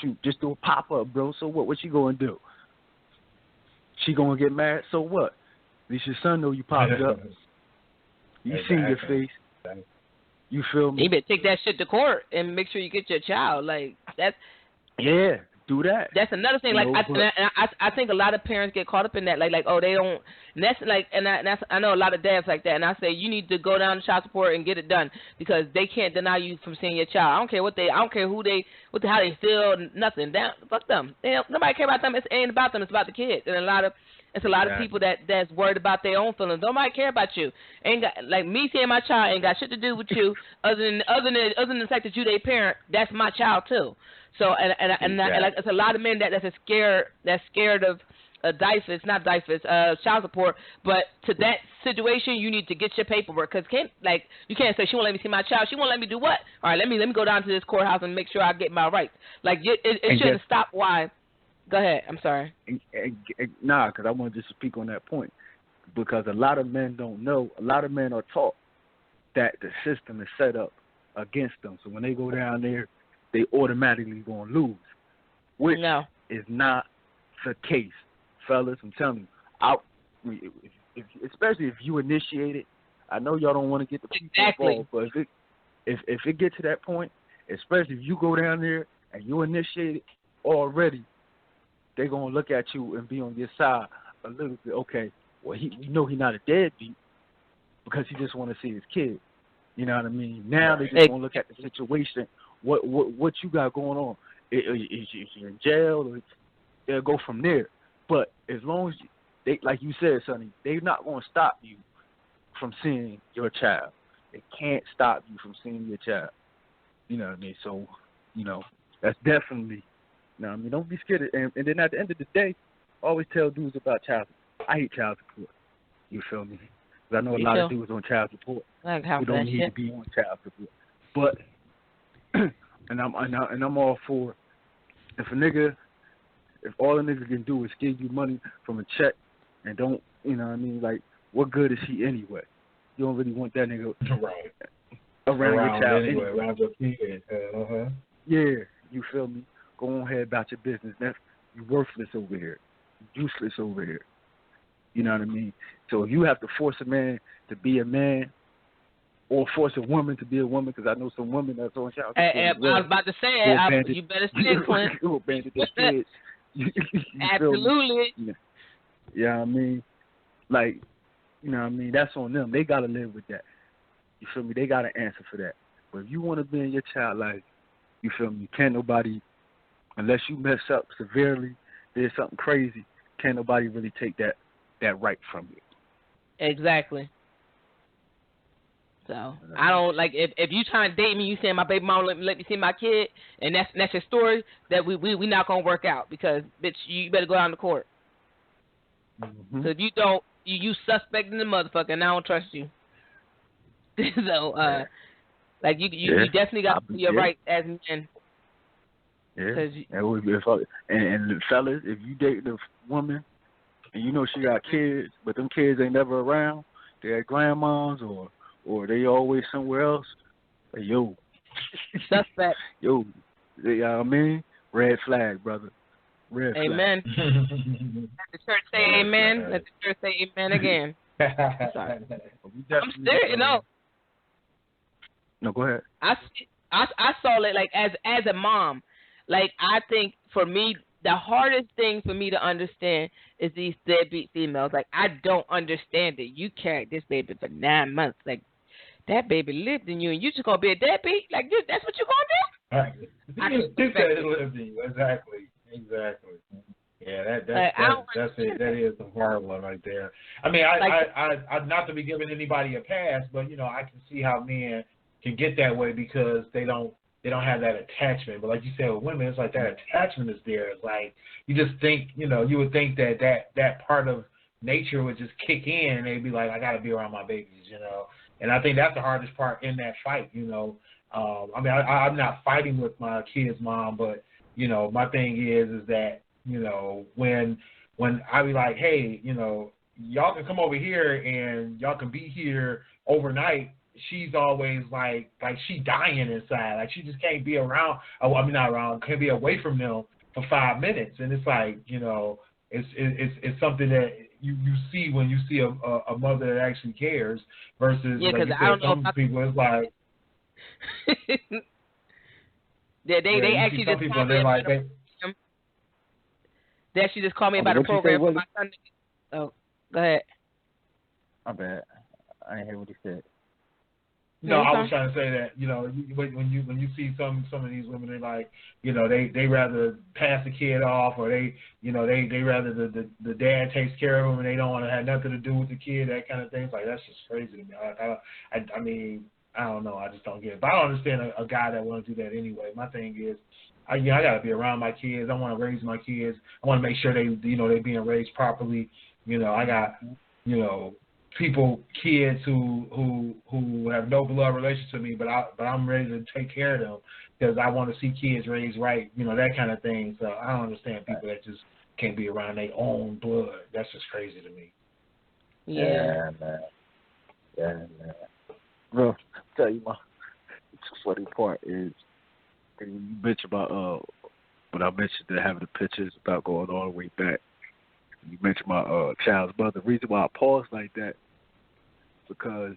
Speaker 4: Shoot, just do a pop-up, bro. So what you going to do? She going to get mad? So what? At least your son know you popped up. You see your face. You feel me?
Speaker 2: You better take that shit to court and make sure you get your child. Like, that's...
Speaker 4: Yeah. do that.
Speaker 2: That's another thing. Like I think a lot of parents get caught up in that. Like oh, they don't. And that's like, I know a lot of dads like that. And I say you need to go down to child support and get it done because they can't deny you from seeing your child. I don't care I don't care how they feel. Nothing. Fuck them. Nobody care about them. It ain't about them. It's about the kids. And it's a lot of people that's worried about their own feelings. Nobody care about you. Ain't got like me seeing my child ain't got shit to do with you other than the fact that you their parent. That's my child too. So and like it's a lot of men that's scared of child support. But to that situation, you need to get your paperwork because you can't say she won't let me see my child. She won't let me do what? All right, let me go down to this courthouse and make sure I get my rights. Like it shouldn't stop. Why? Go ahead. I'm sorry.
Speaker 4: Nah, because I wanted to speak on that point because a lot of men don't know. A lot of men are taught that the system is set up against them. So when they go down there, they automatically going to lose, which is not the case, fellas. I'm telling you, especially if you initiate it. I know y'all don't want to get the people involved, but if it gets to that point, especially if you go down there and you initiate it already, they're gonna look at you and be on your side a little bit. Okay, well we know he's not a deadbeat because he just want to see his kid. You know what I mean? Now they just gonna look at the situation. What you got going on? Is you in jail? Or they'll go from there. But as long as they, like you said, Sonny, they're not going to stop you from seeing your child. They can't stop you from seeing your child. You know what I mean? So, that's definitely. You know what I mean? Don't be scared. And then at the end of the day, always tell dudes about child support. I hate child support. You feel me? Because I know a lot of dudes on child support who don't need to be on child support. But and I'm all for if all a nigga can do is give you money from a check and don't, you know what I mean, like what good is he anyway? You don't really want that nigga around your child anyway.
Speaker 3: Around your kid.
Speaker 4: Yeah, you feel me? Go on ahead about your business. You're worthless over here. You're useless over here. You know what I mean? So if you have to force a man to be a man or force a woman to be a woman, because I know some women that's on child support.
Speaker 2: I was about to say, you better say it, Clint.
Speaker 4: You abandoned their kids.
Speaker 2: Absolutely.
Speaker 4: Yeah, you know what I mean? Like, you know what I mean? That's on them. They got to live with that. You feel me? They got to answer for that. But if you want to be in your child life, you feel me? Can't nobody, unless you mess up severely, there's something crazy, can't nobody really take that right from you.
Speaker 2: Exactly. So I don't like if you trying to date me, you saying my baby mama let me see my kid, and that's your story. That we not gonna work out because bitch, you better go down to court.
Speaker 4: Mm-hmm.
Speaker 2: So if you don't, you suspecting the motherfucker, and I don't trust you. So like you definitely got to do your right as men.
Speaker 4: Yeah. And fellas, if you date the woman and you know she got kids, but them kids ain't never around, they're at grandma's or they always somewhere else, yo.
Speaker 2: Suspect.
Speaker 4: Yo, you know what I mean? Red flag, brother. Red flag.
Speaker 2: Amen. Let the church say amen. Let the church say amen again. Sorry. I'm serious,
Speaker 4: No, go ahead.
Speaker 2: I saw it like as a mom. Like I think for me, the hardest thing for me to understand is these deadbeat females. Like I don't understand it. You carried this baby for 9 months. Like that baby lived in you, and you just gonna be a deadbeat? Like that's what you gonna do?
Speaker 3: You said it lived in you. Exactly. Yeah, that's it. That is a hard one right there. I mean, I not to be giving anybody a pass, but I can see how men can get that way because they don't have that attachment. But like you said with women, it's like that attachment is there. It's like you just think, you would think that part of nature would just kick in and they'd be like, I gotta be around my babies, And I think that's the hardest part in that fight, I mean, I'm not fighting with my kid's mom, but my thing is that when I be like, hey, y'all can come over here and y'all can be here overnight. She's always like she dying inside. Like she just can't be around. I mean, not around. Can't be away from them for 5 minutes. And it's like, it's something that you see when you see a mother that actually cares versus like
Speaker 2: I don't know
Speaker 3: some people. It's like
Speaker 2: they actually
Speaker 3: some
Speaker 2: just
Speaker 3: people they're like
Speaker 2: Then she just called me about a program for my son. Oh, go ahead.
Speaker 4: My bad. I didn't hear what he said.
Speaker 3: No, I was trying to say that, when you see some of these women, they're like, they rather pass the kid off, or they rather the dad takes care of them and they don't want to have nothing to do with the kid, that kind of thing. It's like, that's just crazy to me. I mean, I don't know. I just don't get it. But I don't understand a guy that want to do that anyway. My thing is, I got to be around my kids. I want to raise my kids. I want to make sure they being raised properly. I got, kids who have no blood relationship to me, but I'm ready to take care of them because I want to see kids raised right, that kind of thing. So I don't understand people that just can't be around their own blood. That's just crazy to me.
Speaker 2: Yeah,
Speaker 4: man. Yeah, man. Bro, I'll tell you, the funny part is when you mentioned about when I mentioned that having the pictures about going all the way back. You mentioned my child's mother. The reason why I paused like that, because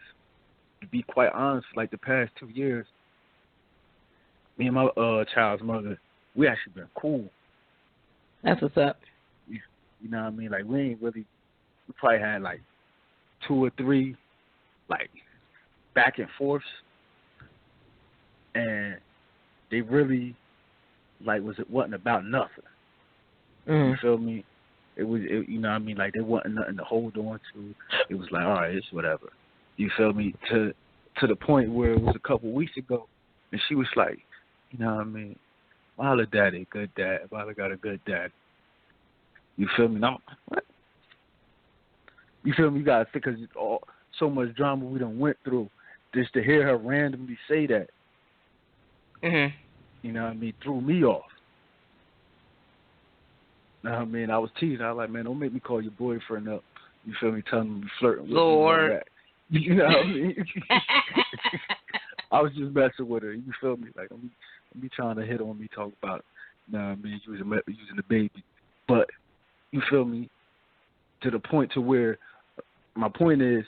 Speaker 4: to be quite honest, like the past 2 years, me and my child's mother, we actually been cool.
Speaker 2: That's what's up.
Speaker 4: You know what I mean? Like we probably had like 2 or 3 like back and forths, and they really it wasn't about nothing. You feel me? It was, you know what I mean? Like, there wasn't nothing to hold on to. It was like, all right, it's whatever. You feel me? To the point where it was a couple weeks ago, and she was like, you know what I mean? Mala daddy, good dad. Mala got a good dad. You feel me? Now, what? You feel me? You got to think, because so much drama we done went through, just to hear her randomly say that, you know what I mean, threw me off. You know what I mean? I was teasing. I was like, man, don't make me call your boyfriend up. You feel me? Telling him you flirting with
Speaker 2: Lord.
Speaker 4: me. Like that. You know what I mean? I was just messing with her. You feel me? Like, I'm be trying to hit on me, talk about, you know what I mean, using the baby. But, you feel me? To the point to where, my point is,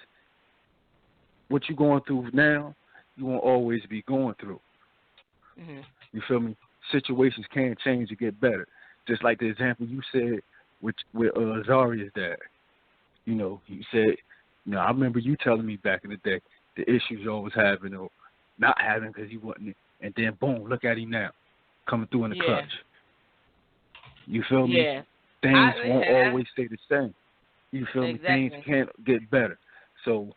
Speaker 4: what you going through now, you won't always be going through. You feel me? Situations can change to get better. Just like the example you said with Zaria's dad. You said, I remember you telling me back in the day the issues you always having or not having because he wasn't. And then, boom, look at him now, coming through in the clutch. You feel me?
Speaker 2: Yeah.
Speaker 4: Things won't always stay the same. You feel me?
Speaker 2: Exactly.
Speaker 4: Things can't get better. So,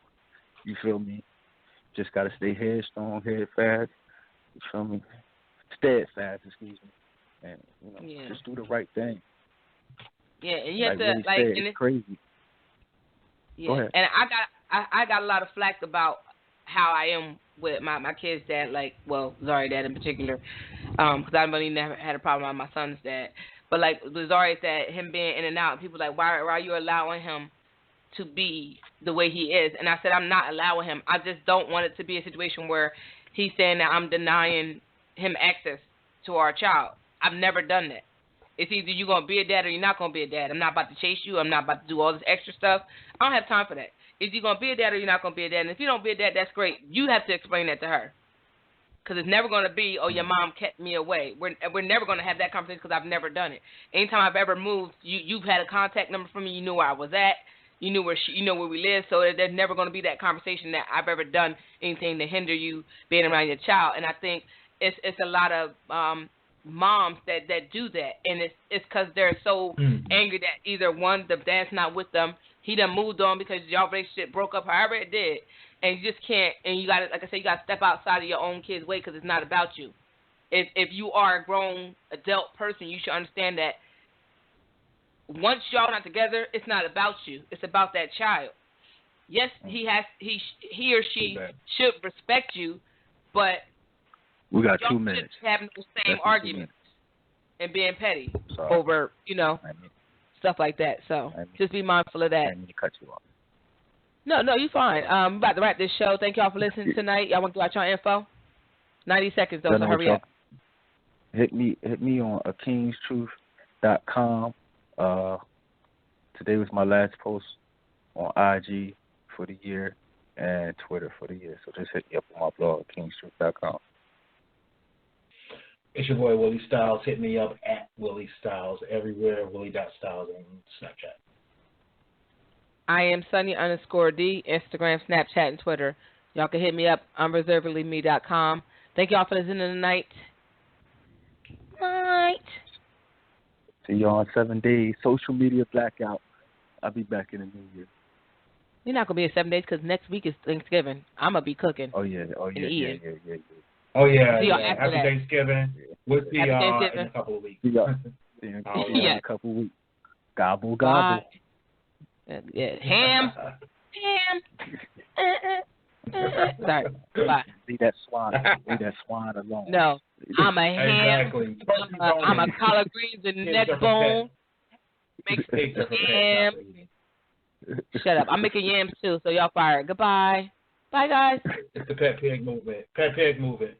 Speaker 4: you feel me? Just got to stay headstrong, head fast. You feel me? Steadfast, excuse me. And, just do the right thing.
Speaker 2: Yeah, and you have to,
Speaker 4: really and it's crazy.
Speaker 2: Yeah,
Speaker 4: Go ahead.
Speaker 2: And I got a lot of flack about how I am with my kid's dad, Zari's dad in particular, because I really never had a problem with my son's dad. But like with Zari's dad, him being in and out, people like, why are you allowing him to be the way he is? And I said, I'm not allowing him. I just don't want it to be a situation where he's saying that I'm denying him access to our child. I've never done that. It's either you're going to be a dad or you're not going to be a dad. I'm not about to chase you. I'm not about to do all this extra stuff. I don't have time for that. If you're going to be a dad or you're not going to be a dad. And if you don't be a dad, that's great. You have to explain that to her. Because it's never going to be, oh, your mom kept me away. We're never going to have that conversation because I've never done it. Anytime I've ever moved, you've had a contact number for me. You knew where I was at. You knew where we live. So there's never going to be that conversation that I've ever done anything to hinder you being around your child. And I think it's a lot of moms that do that, and it's because they're so angry that either one, the dad's not with them, he done moved on because y'all relationship broke up, however it did, and you just can't. And you got to, like I said, you got to step outside of your own kid's way because it's not about you. If you are a grown adult person, you should understand that once y'all not together, it's not about you. It's about that child. Yes, he or she should respect you, but
Speaker 4: we got 2 minutes.
Speaker 2: Having the same arguments and being petty over, stuff like that. So just be mindful of that.
Speaker 4: I didn't mean to cut you off.
Speaker 2: No, you're fine. I'm about to wrap this show. Thank y'all for listening tonight. Y'all want to give out your info? 90 seconds, though, so hurry up.
Speaker 4: Hit me on akingstruth.com. Today was my last post on IG for the year and Twitter for the year. So just hit me up on my blog, akingstruth.com.
Speaker 3: It's your boy Willie Styles. Hit me up at Willie Styles everywhere. Willie.Styles on Snapchat.
Speaker 2: I am Sunny_D, Instagram, Snapchat, and Twitter. Y'all can hit me up, unreservedlyme.com. Thank y'all for listening tonight. Night.
Speaker 4: See y'all in 7 days. Social media blackout. I'll be back in the new year.
Speaker 2: You're not going to be in 7 days because next week is Thanksgiving. I'm going to be cooking.
Speaker 4: Oh, yeah.
Speaker 3: Oh,
Speaker 2: See
Speaker 3: yeah.
Speaker 2: y'all after
Speaker 3: Happy
Speaker 2: that.
Speaker 3: Thanksgiving. We'll see y'all in a couple of weeks.
Speaker 4: See y'all in a couple of weeks. Gobble, gobble.
Speaker 2: Yeah. Ham. Sorry. Bye.
Speaker 4: Leave that swine alone.
Speaker 2: No. I'm a ham.
Speaker 3: Exactly.
Speaker 2: I'm a collard greens and neck bone. Mixed yams. Shut up. I'm making yams too, so y'all fired. Goodbye. Bye, guys.
Speaker 3: It's the pet pig movement. Pet pig movement.